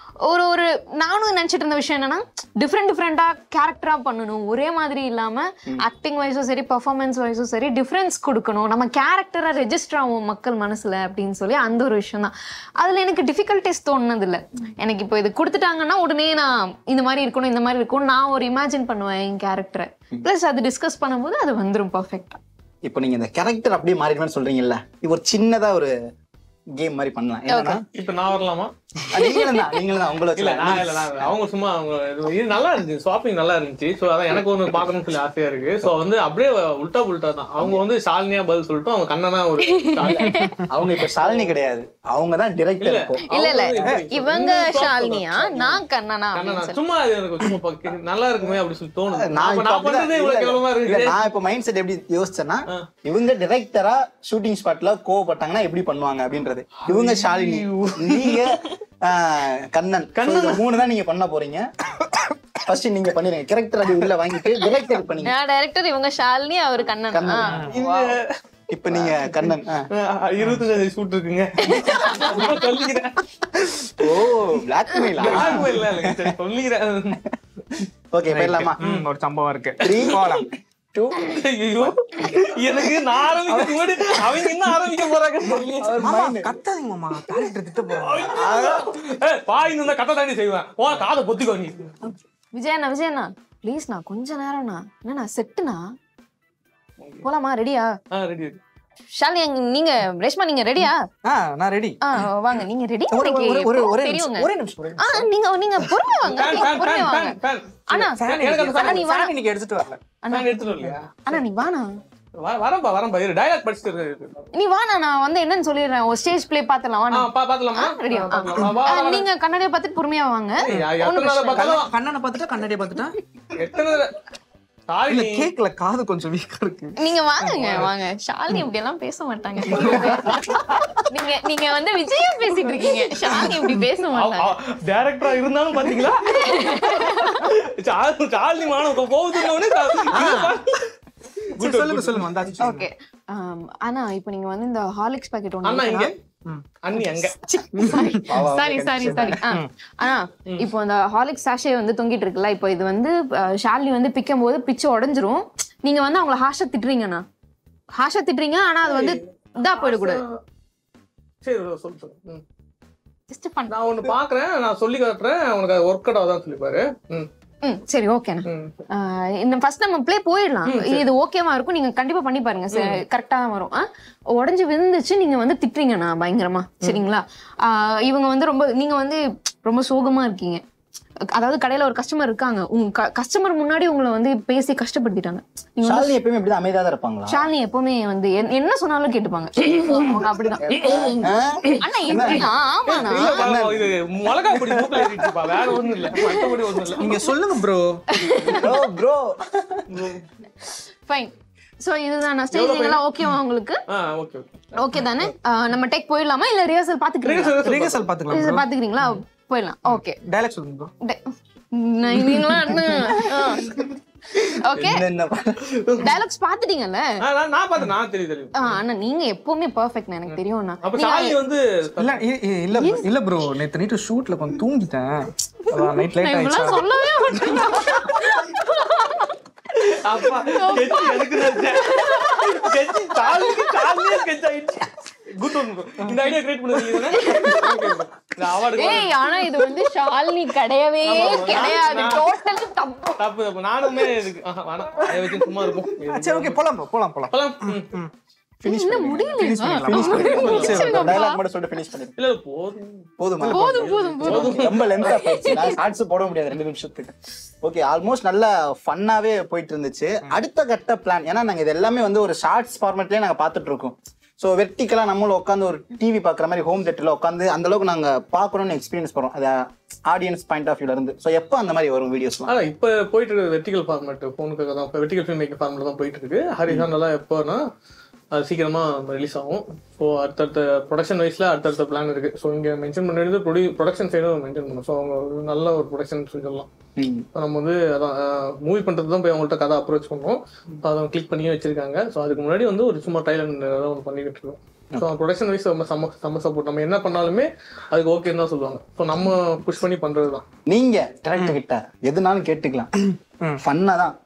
ஒரு நானும் நினச்சிட்டு இருந்த விஷயம் என்னன்னா, டிஃப்ரெண்டாக கேரக்டராக பண்ணணும், ஒரே மாதிரி இல்லாமல் ஆக்டிங் வைஸும் சரி பர்ஃபார்மன்ஸ் வைஸும் சரி டிஃப்ரென்ஸ் கொடுக்கணும், நம்ம கேரக்டராக ரெஜிஸ்டர் ஆகும் மக்கள் மனசில் அப்படின்னு சொல்லி அந்த ஒரு விஷயம் தான். அதில் எனக்கு டிஃபிகல்ட்டிஸ் தோணுனதில்லை. எனக்கு இப்போ இது கொடுத்துட்டாங்கன்னா உடனே நான் இந்த மாதிரி இருக்கணும் இந்த மாதிரி இருக்கணும் நான் ஒரு இமேஜின் பண்ணுவேன் என் கேரக்டரை. ப்ளஸ் அது டிஸ்கஸ் பண்ணும்போது அது வந்துடும் பர்ஃபெக்டாக. இப்போ நீங்க இந்த கேரக்டர் அப்படியே மாறிடுவேன்னு சொல்றீங்கல்ல, இப்போ ஒரு சின்னதா ஒரு கேம் மாதிரி பண்ணலாம். என்னன்னா இப்ப நான் வரலாமா? நீங்களும் தான் உங்களை இல்ல நான் இல்ல நான் அவங்க சும்மா அவங்க இது நல்லா இருந்துச்சு, ஷாப்பிங் நல்லா இருந்துச்சு. ஸோ அதான் எனக்கு ஒன்று பார்க்கணும்னு சொல்லி ஆசையா இருக்கு. ஸோ வந்து அப்படியே உல்டா தான் அவங்க வந்து ஷாலினியா பதில் சொல்லிட்டு அவங்க கண்ணனா ஒரு அவங்க இப்ப ஷாலினி கிடையாது, அவங்க தான் டிரெக்டர். இல்ல இவங்க ஷாலினியா, நான் கண்ணனா சும்மா எனக்கு சும்மா நல்லா இருக்குமே அப்படி சொல்லி தோணுது. நான் பண்றதே இவ்வளவு கேவலமா இருக்கு. நான் இப்ப மைண்ட் செட் எப்படி யோசிச்சேன்னா, இவங்க டிரெக்டரா ஷூட்டிங் ஸ்பாட்ல கோவப்பட்டாங்கன்னா எப்படி பண்ணுவாங்க அப்படின்றது. இவங்க ஷாலினி, நீங்க கண்ணன். மூணு தான் நீங்க பண்ண போறீங்க. ஃபர்ஸ்ட் நீங்க பண்ணிருங்க, கேரக்டர் அப்படி உள்ள வாங்கிட்டு டைரக்டர் பண்ணீங்க. நான் டைரக்டர், இவங்க ஷாலினி, அவர் கண்ணன். இப்ப நீங்க கண்ணன் 25 ஷூட் இருக்குங்க. ஓ பிளாக்மெயில் இல்ல சொல்லிக்கிறேன். ஓகே போயிடலாமா? ஒரு சம்பவம் இருக்கு. 3 போலாம். 2 ஐயோ எனக்கு நான் ஆரம்பிக்கிறதுக்கு முன்னாடி அவங்க என்ன ஆரம்பிக்க போறாங்க? கத்தாதீங்க மாமா, டைரக்டர் திட்ட போறாங்க. பாய் இருந்தா கத்த தாண்டி செய்வேன். ஓ காதை பொத்திக்கோ நீ. விஜயண்ணா ப்ளீஸ்ண்ணா கொஞ்ச நேரம்ண்ணா. என்னண்ணா செட்டுண்ணா, போலாமா? ரெடியா? ரெடி. ஷாலினி நீங்க, ரேஷ்மா நீங்க ரெடியா? நான் ரெடி. வாங்க நீங்க ரெடி. ஒரே நிமிஷம். நீங்க பொறுமையா வாங்க. அண்ணா நீ வா. நீங்க எடுத்துட்டு வரல. நான் எடுத்துட்டு வரலையா? அண்ணா நீ வாண்ணா. வரம்பா இரு டயலாக் படிச்சிட்டு நீ வாண்ணா, நான் வந்து என்னன்னு சொல்லிடுறேன். ஒரு ஸ்டேஜ் ப்ளே பாத்தலாம். வாண்ணா பாத்தலாமா? ரெடியா? நீங்க கண்ணாடியை பார்த்துட்டு பொறுமையா வாங்க. கண்ணனை பார்த்துட்டா கண்ணாடியை பார்த்துட்டா எத்தனை இல்ல கேக்கல, காது கொஞ்சம் வீக்கா இருக்கு. நீங்க வாங்க. ஷாலினி இப்படி எல்லாம் பேச மாட்டாங்க. நீங்க வந்து விஜயா பேசிட்டு இருக்கீங்க, ஷாலினி இப்படி பேச மாட்டாங்க. டைரக்டரா இருந்தாலும் பாத்தீங்களா, ஷாலினி மானம் கோவத்துனவனே. சொல்லுங்க வந்தாச்சு. ஓகே அண்ணா, இப்போ நீங்க வந்து இந்த ஹார்லிக்ஸ் பாக்கெட் ஒன்னு அண்ணா இங்க அண்ணி அங்க சாரி அண்ணா, இப்போ அந்த ஹார்லிக்ஸ் சாஷே வந்து தொங்கிட்டு இருக்குல்ல, இப்போ இது வந்து ஷாலினி வந்து பிக்கும் போது பிச்சு உடஞ்சிரும். நீங்க வந்து அவங்கள ஹாஷா திட்டுறீங்கண்ணா, ஹாஷா திட்டுறீங்க. ஆனா அது வந்து இதா போயிடக்கூடாது. சரி சொல்லு. நான் ஒண்ணு பாக்குறேன், நான் சொல்லி காட்டுறேன் உனக்கு. அது ஒர்க் அவுட் ஆகுதான்னு சொல்லி பாரு. சரி ஓகேண்ணா. இந்த ஃபர்ஸ்ட் நம்ம ப்ளே போயிடலாம். இது ஓகேவா இருக்கும், நீங்க கண்டிப்பா பண்ணி பாருங்க, கரெக்டா தான் வரும். உடஞ்சு விழுந்துச்சு, நீங்க வந்து திட்டுறீங்கண்ணா பயங்கரமா, சரிங்களா? இவங்க வந்து நீங்க வந்து ரொம்ப சோகமா இருக்கீங்க. அதாவது கடையில ஒரு கஸ்டமர் இருக்காங்க, உங்க கஸ்டமர் முன்னாடி உங்களை வந்து பேசி கஷ்டப்படுத்திட்டாங்க. ஷாலினி எப்பவுமே இப்படி அமைதியா தான் இருப்பாங்களா? ஷாலினி எப்பவுமே வந்து என்ன சொன்னாலும் கேட்டுப்பாங்க. அப்படிதான். அண்ணா எப்படின்னா, ஆமாண்ணா இது மிளகா பொடி மூக்குல ஏறிடுச்சுப்பா, வேற ஒண்ணும் இல்ல, மத்தபடி ஒண்ணும் இல்ல. நீங்க சொல்லுங்க ப்ரோ. ஃபைன். சோ இதுதான் ஸ்டேஜிங் எல்லாம் ஓகேவா உங்களுக்கு? ஓகே ஓகே தானே? நம்ம டேக் போயிடலாமா இல்ல ரிஹர்சல் பாத்துக்கிறீங்களா? ரிஹர்சல் பாத்துக்கிறீங்களா? போயிடலாம். ஓகே டயலாக் சொல்லுங்க ப்ரோ. ஓகே டயலாக்ஸ் பாத்துட்டீங்கல்ல? நான் பார்த்தேன், நான் தெரியும். அண்ணா நீங்க எப்பவுமே பெர்ஃபெக்ட், எனக்கு தெரியும்ண்ணா. அப்ப ஷாலினி வந்து இல்ல ப்ரோ, நேத்து நைட் ஷூட்ல கொஞ்சம் தூங்கிட்டேன். நைட் லேட் ஆயிடுச்சு. சொல்லவே மாட்டேன். அப்பா கெச்சி எனக்கு நச்சே. கெச்சி ஷாலினியே கெச்சி ஆயிடுச்சு. Good one. இந்த ஐடியா கிரியேட் பண்ணுவீங்க ஓகே ப்ரோ. இந்த அவார்ட் ஆனா இது வந்து ஷாலினி கிடையவே கிடையாது. டோட்டலி தப்பு. நானுமே இதுக்கு வேணாம், அதை வச்சு சும்மா இருக்கும். சரி ஓகே போலாம். இன்னும் முடியலையா? டயலாக் மட்டும் சொல்லிட்டு ஃபினிஷ் பண்ணிடு. இல்ல போதும் போதுமா? போதும். ரொம்ப லென்த்தா போச்சு. நான் ஷார்ட்ஸ் போட முடியாது 2 நிமிஷத்துக்கு. ஓகே, ஆல்மோஸ்ட் நல்ல ஃபன்னாவே போயிட்டு இருந்துச்சு. அடுத்த கட்ட பிளான், ஏன்னா நாங்க இது எல்லாமே வந்து ஒரு ஷார்ட்ஸ் ஃபார்மேட்லயே நாங்க பாத்துட்டு இருக்கோம். ஸோ வெர்டிக்கலா நம்மளும் உட்காந்து ஒரு டிவி பாக்குற மாதிரி ஹோம் தியேட்டர்ல உட்காந்து அந்த அளவுக்கு நாங்க பாக்கணும்னு எக்ஸ்பீரியன்ஸ் பண்றோம், அது ஆடியன்ஸ் பாயிண்ட் ஆஃப் வியூல இருந்து. ஸோ எப்போ அந்த மாதிரி வரும் வீடியோஸ்லாம்? ஆனா இப்ப போயிட்டு இருக்கு வெர்டிகல் ஃபார்மேட், போனுக்காக தான் வெர்டிகல் ஃபில்ம் மேக்கிங் ஃபார்மேட்ல தான் போயிட்டு இருக்கு. ஹரிஹானெல்லாம் எப்போனா அது சீக்கிரமா ரிலீஸ் ஆகும். ஸோ அடுத்தடுத்த ப்ரொடக்ஷன் வைஸ்ல அடுத்தடுத்த பிளான் இருக்கு. ஸோ இங்க மென்ஷன் பண்ணிட்டு ப்ரொடக்ஷன் சைடும் மென்ஷன் பண்ணணும். ஸோ அவங்க ஒரு நல்ல ஒரு ப்ரொடக்ஷன் சொல்லலாம். நம்ம வந்து அதான் மூவி பண்றது தான் போய் அவங்கள்ட்ட கதை அப்ரோச் பண்ணோம். அதை கிளிக் பண்ணியே வச்சிருக்காங்க. ஸோ அதுக்கு முன்னாடி வந்து ஒரு சும்மா ட்ரைலர் ஒன்று பண்ணிக்கிட்டு இருக்கோம். ஸோ ப்ரொடக்ஷன் வைஸ் நம்ம செம்ம சப்போர்ட். நம்ம என்ன பண்ணாலுமே அதுக்கு ஓகேன்னு தான் சொல்லுவாங்க. ஸோ நம்ம புஷ் பண்ணி பண்றது தான். நீங்க டேரக்டர் கிட்ட எதுனாலும் கேட்டுக்கலாம், ஃபன்னா தான்,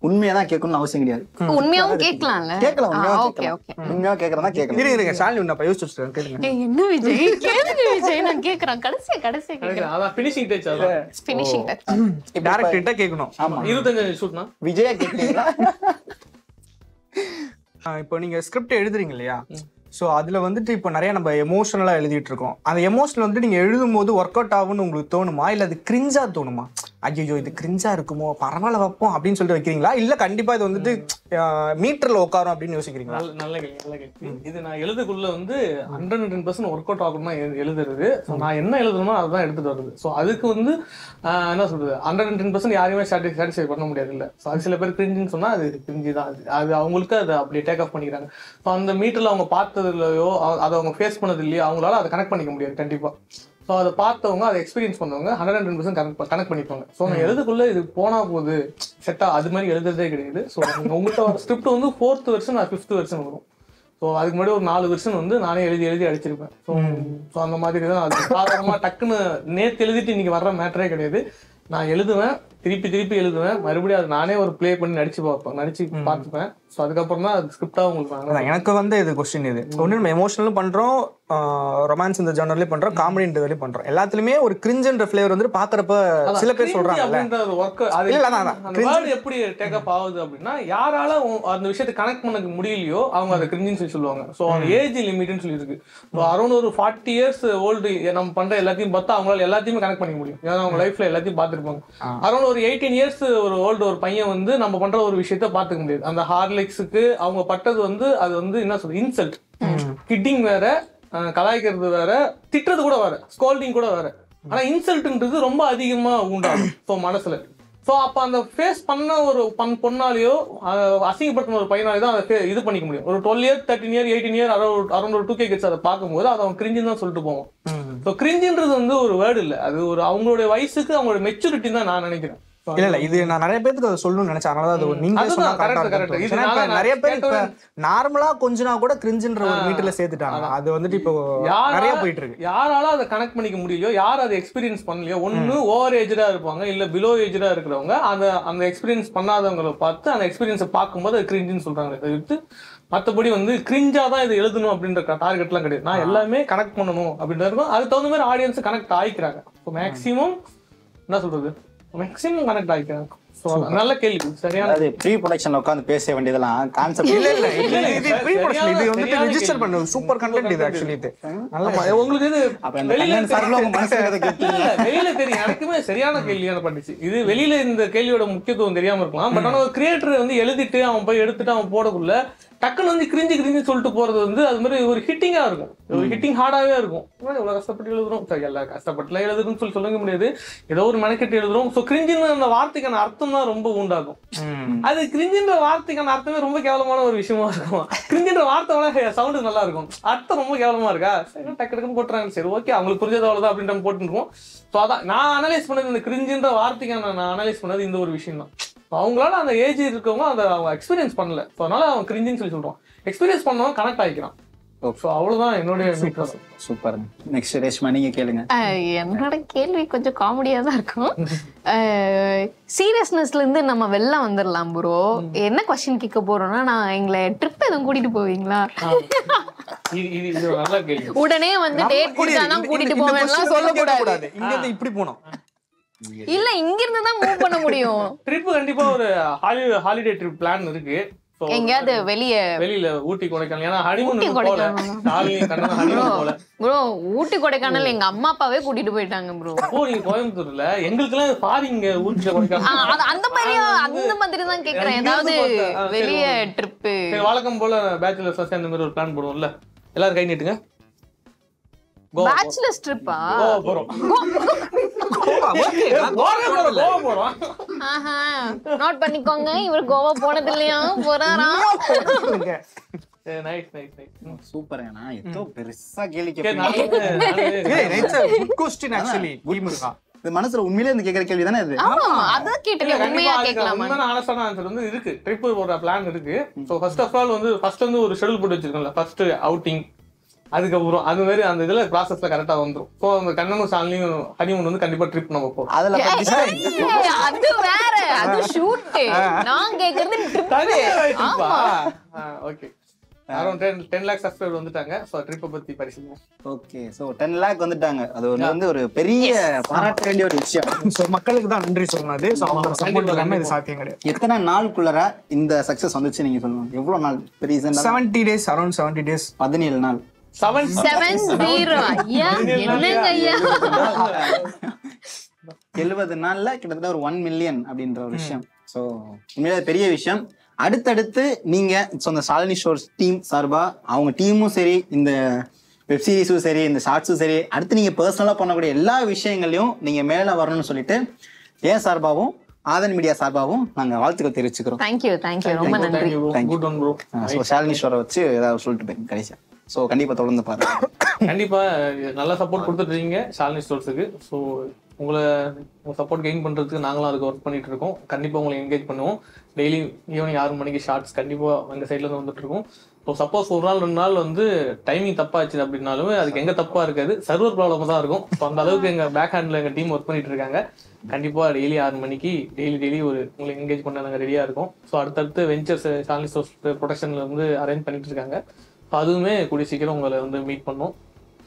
உண்மையா தான் கேட்கணும்னு அவசியம் கிடையாது. உண்மையாவும் கேட்கலாம்ல? கேட்கலாம், ஓகே ஓகே. உண்மையா கேட்கறதா கேட்கலாம். இருங்க ஷாலினி நான் யோசிச்சு வச்சிருக்கேன், கேளுங்க. என்ன விஜய் கேளுங்க விஜய், நான் கேக்குறேன். கடைசியா கேக்குறேன். அதான் ஃபினிஷிங் டச். அதான் ஃபினிஷிங் டச். டைரக்டர் கிட்ட கேட்கணும். ஆமா, 25 ஷூட்னா விஜயா கேட்டீங்களா? இப்போ நீங்க ஸ்கிரிப்ட் எழுதுறீங்க இல்லையா, ஸோ அதில் வந்துட்டு இப்போ நிறைய நம்ம எமோஷனலாக எழுதிட்டு இருக்கோம். அந்த எமோஷனல் வந்துட்டு நீங்கள் எழுதும் போது ஒர்க் அவுட் ஆகும்னு உங்களுக்கு தோணுமா, இல்லை அது கிரிஞ்சா தோணுமா? ஐயோ இது கிரிஞ்சா இருக்குமோ, பரவாயில்ல வைப்போம் அப்படின்னு சொல்லிட்டு வைக்கிறீங்களா, இல்லை கண்டிப்பாக இது வந்துட்டு மீட்டரில் உட்காரும் அப்படின்னு யோசிக்கிறீங்களா? நல்ல கேள்வி. இது நான் எழுதுக்குள்ள வந்து 110% ஒர்க் அவுட் ஆகணும்னா எழுதுறது. ஸோ நான் என்ன எழுதணுமோ அதுதான் எடுத்துட்டு வருது. ஸோ அதுக்கு வந்து என்ன சொல்றது, 110% யாரையுமே சாட்டிஸ்ஃபை பண்ண முடியாது இல்லை. ஸோ அது சில பேர் கிரிஞ்சுன்னு சொன்னா அது கிரிஞ்சு தான். அது அவங்களுக்கு அதை அப்படியே டேக் ஆஃப் பண்ணிக்கிறாங்க. ஸோ அந்த மீட்டர்ல அவங்க பார்த்ததுலையோ அதை அவங்க ஃபேஸ் பண்ணது இல்லையோ அவங்களால அதை கனெக்ட் பண்ணிக்க முடியாது கண்டிப்பா. ஸோ அதை பார்த்தவங்க அதை எக்ஸ்பீரியன்ஸ் பண்ணவங்க 110% கனெக்ட் பண்ணிப்பாங்க. ஸோ நான் எழுதுக்குள்ள இது போனா போகுது செட்டா அது மாதிரி எழுதுறதே கிடையாது. ஸோ உங்கள்கிட்ட ஒரு ஸ்கிரிப்ட் வந்து 4th வெர்ஷன் 5th வெர்ஷன் வரும். ஸோ அதுக்கு முன்னாடி ஒரு 4 வெர்ஷன் வந்து நானே எழுதி அடிச்சிருப்பேன். ஸோ அந்த மாதிரி தான் அது சாதாரணமா டக்குன்னு நேற்று எழுதிட்டு இன்னைக்கு வர்ற மேட்டரே கிடையாது. நான் எழுதுவேன், திருப்பி எழுதுவேன், மறுபடியும் அது நானே ஒரு ப்ளே பண்ணி நடிச்சு பார்த்துப்பேன். ஸோ அதுக்கப்புறம் தான் அது ஸ்கிரிப்டா உங்களுக்கு எனக்கு வந்து இது கொஸ்டின் இது ஒன்று நம்ம எமோஷனலும் பண்றோம், ரொமான்ஸ் இந்த ஜானர்லயும் பண்றோம், காமெடி இந்த இதுலயும் பண்றோம். எல்லாத்துலயுமே ஒரு கிரிஞ்சுன்ற ஃபிளேவர் வந்து பாக்குறப்ப சில பேர் சொல்றாங்க எப்படி டேக் அப் ஆகுது அப்படின்னா, யாரால அந்த விஷயத்தை கனெக்ட் பண்ண முடியலையோ அவங்க அதை கிரிஞ்சுன்னு சொல்லி சொல்லுவாங்க. ஸோ ஏஜ் லிமிட்னு சொல்லி இருக்கு. ஸோ அரௌண்ட் ஒரு 40 years ஓல்டு நம்ம பண்ற எல்லாத்தையும் பார்த்தா அவங்களால எல்லாத்தையுமே கனெக்ட் பண்ணிக்க முடியும். ஏன்னா அவங்க லைஃப்ல எல்லாத்தையும் பார்த்துருப்பாங்க. அரௌண்ட் ஒரு 18 years ஒரு ஓல்டு ஒரு பையன் வந்து நம்ம பண்ற ஒரு விஷயத்த பார்த்துக்க முடியாது. அந்த ஹார்லிக்ஸுக்கு அவங்க பட்டது வந்து அது வந்து என்ன சொல்றது, இன்சல்ட், கிட்டிங் வேற, கலாய்க்கிறது வேற, திட்டுறது கூட வேற, ஸ்கோல்டிங் கூட வேற. ஆனா இன்சல்ட்ன்றது ரொம்ப அதிகமா உண்டாகும் ஸோ மனசுல. ஸோ அப்போ அந்த ஃபேஸ் பண்ண ஒரு பொண்ணாலேயோ அசிங்கப்படுத்தின ஒரு பையனாலே தான் அதை இது பண்ணிக்க முடியும். ஒரு 12 years 13 years 18 years அரௌண்ட் ஒரு 2K கிட்ஸ் அதை பார்க்கும்போது அதை அவன் கிரிஞ்சுன்னு தான் சொல்லிட்டு போவோம். ஸோ கிரிஞ்சுன்றது வந்து ஒரு வேர்டு இல்லை, அது ஒரு அவங்களுடைய வயசுக்கு அவங்களோட மெச்சூரிட்டி தான் நான் நினைக்கிறேன். இல்ல இது நான் நிறைய பேருக்கு அதை சொல்லணும்னு நினைச்சேன். அதனால அது நீங்க சொன்னா நிறைய பேர் இப்ப நார்மலா கொஞ்சனா கூட கிரிஞ்சுன்ற ஒரு மீட்டர்ல சேர்த்துட்டாங்க. அது வந்துட்டு இப்போ நிறைய போயிட்டு இருக்கு. யாரால அதை கனெக்ட் பண்ணிக்க முடியலையோ, யார் அதை எக்ஸ்பீரியன்ஸ் பண்ணலையோ, ஒன்னு ஓவர் ஏஜ்டா இருப்பாங்க, இல்ல பிலோ ஏஜ்டா இருக்கிறவங்க அந்த எக்ஸ்பீரியன்ஸ் பண்ணாதவங்களை பார்த்து அந்த எக்ஸ்பீரியன்ஸை பார்க்கும்போது அது கிரிஞ்சுன்னு சொல்றாங்க. இதை விட்டு மற்றபடி வந்து கிரிஞ்சா தான் இது எழுதணும் அப்படின்ற டார்கெட்லாம் கிடையாது. நான் எல்லாமே கனெக்ட் பண்ணணும் அப்படின்றது இருக்கும். அதுக்கு தகுந்த மாதிரி ஆடியன்ஸ் கனெக்ட் ஆகிக்கிறாங்க. மேக்சிமம் என்ன சொல்றது, மேக்ஸிமம் கனெக்ட் ஆகிக்கிறாங்க. நல்ல கேள்வி. சரியான ப்ரீ ப்ரொடக்ஷன்ல உட்கார்ந்து பேச வேண்டியதெல்லாம் கான்செப்ட் இல்ல இது ப்ரீ ப்ரொடக்ஷன், இது வந்து ரெஜிஸ்டர் பண்ணு சூப்பர் கண்டென்ட் இது ஆக்சுவலி. இது உங்களுக்கு இது வெளியில தெரியும். எனக்குமே சரியான கேள்வியான பண்ணிச்சு. இது வெளியில இந்த கேள்வியோட முக்கியத்துவம் தெரியாம இருக்கலாம். பட் ஆனா ஒரு கிரியேட்டர் வந்து எழுதிட்டு அவன் போய் எடுத்துட்டு அவன் போடக்குள்ள டக்குன்னு வந்து கிரிஞ்சு சொல்லிட்டு போறது வந்து அது மாதிரி ஒரு ஹிட்டிங்கா இருக்கும், ஒரு ஹிட்டிங் ஹார்டாவே இருக்கும். இவ்வளவு கஷ்டப்பட்டு எழுதுறோம், எல்லா கஷ்டப்பட்டுலாம் எழுதுறோம்னு சொல்ல முடியாது, ஏதோ ஒரு மெனக்கெட்டு எழுதுறோம். ஸோ கிரிஞ்சுன்னு அந்த வார்த்தைக்கான அர்த்தம் தான் ரொம்ப உண்டாகும். அது கிரிஞ்சுன்ற வார்த்தைக்கான அர்த்தமே ரொம்ப கேவலமான ஒரு விஷயமா இருக்கும். கிரிஞ்சுன்ற வார்த்தை சவுண்டு நல்லா இருக்கும், அர்த்தம் ரொம்ப கேவலமா இருக்கா, சரி டக்குன்னு போட்டுறாங்க, சரி ஓகே அவங்களுக்கு புரிஞ்சது அவ்வளவுதான் அப்படின்ற போட்டுருக்கோம். ஸோ அதான் நான் அனலைஸ் பண்ணது, இந்த கிரிஞ்சுன்ற வார்த்தைக்கான நான் அனலைஸ் பண்ணது இந்த ஒரு விஷயம் தான். அவங்களால அந்த ஏஜ் இருக்கவங்க அதை அவங்க எக்ஸ்பீரியன்ஸ் பண்ணல, ஸோ அதனால அவன் கிரிஞ்சுன்னு சொல்லி சொல்றான். எக்ஸ்பீரியன்ஸ் பண்ணவன் கனெக்ட் ஆகிக்கிறான். ஸோ அவ்வளவுதான் என்னுடைய சூப்பர். நெக்ஸ்ட் ரேஷ்மா நீங்க கேளுங்க. என்னோட கேள்வி கொஞ்சம் காமெடியா தான் இருக்கும். சீரியஸ்னஸ்ல இருந்து நம்ம வெளில வந்துடலாம் ப்ரோ. என்ன கொஸ்டின் கேட்க போறோம்னா, நான் எங்களை ட்ரிப் எதுவும் கூட்டிட்டு போவீங்களா? உடனே வந்து டேட் கொடுத்தாதான் கூட்டிட்டு போவேன்லாம் சொல்லக்கூடாது. இங்க இருந்து இப்படி போனோம் இல்ல, இங்க இருந்து தான் மூவ் பண்ண முடியும். ட்ரிப் கண்டிப்பா ஒரு ஹாலிடே ட்ரிப் பிளான் இருக்கு. எங்கயாவது வெளியில ஊட்டி கொடைக்கானல், ஏன்னா ஹனிமூன் ஊட்டி போல கொடைக்கானல். ஷாலினி கண்ணன் ஹனிமூன் போல. ப்ரோ ஊட்டி கொடைக்கானல் எங்க அம்மா அப்பாவே கூட்டிட்டு போயிட்டாங்க ப்ரோ. ஓ நீங்க கோயம்புத்தூர்ல, எங்களுக்கு எல்லாம் பாரிங்க ஊட்டில கொடைக்கானல் அந்த மாதிரி தான் கேக்குறேன். ஏதாவது வெளிய ட்ரிப் வழக்கம் போல பேச்சுலர்ஸ் அந்த மாதிரி ஒரு பிளான் போடுவோம்ல, எல்லாரும் கை நீட்டுங்க. பேச்சுலர்ஸ் ட்ரிப்பா? கோவா போறோம். கோவா போறோம். ஆஹா நோட் பண்ணிக்கோங்க, இவர் கோவா போனது இல்லையா, போறாரா? Nice nice nice. சூப்பர். நான் ஏதோ பெருசா கேள்வி சரி, கேட்பேன். It's a good question actually. புலிமுருகா இது மனசுல உண்மையிலே இந்த கேக்குற கேள்வி தானே இது? ஆமா அதான் கேட்டேன், உண்மையா கேட்கலாமா? ஆனஸ்டான ஆன்சர் வந்து இருக்கு. ட்ரிப் போற பிளான் இருக்கு. சோ ஃபர்ஸ்ட் ஆஃப் ஆல் வந்து ஃபர்ஸ்ட் வந்து ஒரு ஷெட்யூல் போட்டு வச்சிருக்கோம்ல, ஃபர்ஸ்ட் அவுட்டிங், அதுக்கப்புறம் அது மாதிரி அந்த இதுல ப்ராசஸ்ல கரெக்டா வந்துரும். ஸோ அந்த கண்ணனும் ஷாலினியும் ஹனிமூன் வந்து கண்டிப்பா ட்ரிப் நம்ம போறோம். அதுல அது வேற, அது ஷூட். நான் கேக்குறது trip. Okay, around 10 lakh subscriber வந்துட்டாங்க. ஸோ ட்ரிப்பை பத்தி பரிசீலனை. ஓகே, ஸோ 10 lakh வந்துட்டாங்க. அது வந்து ஒரு பெரிய பாராட்ட வேண்டிய ஒரு விஷயம். ஸோ மக்களுக்கு தான் நன்றி சொன்னது. ஸோ அவங்க சப்போர்ட் இல்லாம இது சாத்தியம் கிடையாது. எத்தனை நாளுக்குள்ளரா இந்த சக்சஸ் வந்துச்சு நீங்க சொல்லுங்க? எவ்வளவு நாள்? Reason 70 days, around 70 days. 17 நாள். 70 ஐயா, என்னங்க ஐயா? 70 நாள்ல கிட்டத்தட்ட ஒரு 1 million அப்படின்ற ஒரு விஷயம். ஸோ உண்மையிலே பெரிய விஷயம். அடுத்தடுத்து நீங்க சொந்த ஷாலினி ஸ்டோர்ஸ் டீம் சார்பா, அவங்க டீமும் சரி, இந்த வெப் சீரிஸும் சரி, இந்த ஷார்ட்ஸும் சரி, அடுத்து நீங்க பர்சனலா பண்ணக்கூடிய எல்லா விஷயங்களையும் நீங்க மேல வரணும்னு சொல்லிட்டு ஏன் சார்பாவும் ஆதன் மீடியா சார்பாவும் நாங்க வாழ்த்துக்கள் தெரிவிச்சுக்கிறோம். தேங்க்யூ ரொம்ப நன்றி. Good one bro. So Shalini ஸ்டோரை வச்சு ஏதாவது சொல்லிட்டு போயிருங்க கடைசியா. ஸோ கண்டிப்பா தொடர்ந்து பாருங்க. கண்டிப்பா நல்லா சப்போர்ட் கொடுத்துட்டு இருக்கீங்க ஷாலினி ஸ்டோர்ஸுக்கு. ஸோ உங்களை சப்போர்ட் கெயின் பண்றதுக்கு நாங்களும் அதுக்கு ஒர்க் பண்ணிட்டு இருக்கோம். கண்டிப்பா உங்களை என்கேஜ் பண்ணுவோம். டெய்லி ஈவினிங் 6 மணிக்கு ஷார்ட்ஸ் கண்டிப்பா எங்க சைட்ல இருந்து வந்துட்டு இருக்கோம். ஸோ சப்போஸ் ஒரு நாள் 2 நாள் வந்து டைமிங் தப்பாச்சு அப்படின்னாலுமே அதுக்கு எங்க தப்பா இருக்காது, சர்வர் ப்ராப்ளம் தான் இருக்கும். ஸோ அந்த அளவுக்கு எங்க பேக் ஹேண்ட்ல எங்க டீம் ஒர்க் பண்ணிட்டு இருக்காங்க. கண்டிப்பா டெய்லி 6 மணிக்கு டெய்லி ஒரு உங்களை என்கேஜ் பண்ண நாங்கள் ரெடியா இருக்கோம். ஸோ அடுத்தடுத்து வெஞ்சர்ஸ் ஷாலினி ஸ்டோர்ஸ் ப்ரொடக்ஷன்ல வந்து அரேஞ்ச் பண்ணிட்டு இருக்காங்க. ஸோ அதுவுமே கூடிய சீக்கிரம் உங்களை வந்து மீட் பண்ணோம்.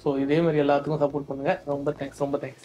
ஸோ இதே மாதிரி எல்லாத்துக்கும் சப்போர்ட் பண்ணுங்க. ரொம்ப தேங்க்ஸ்.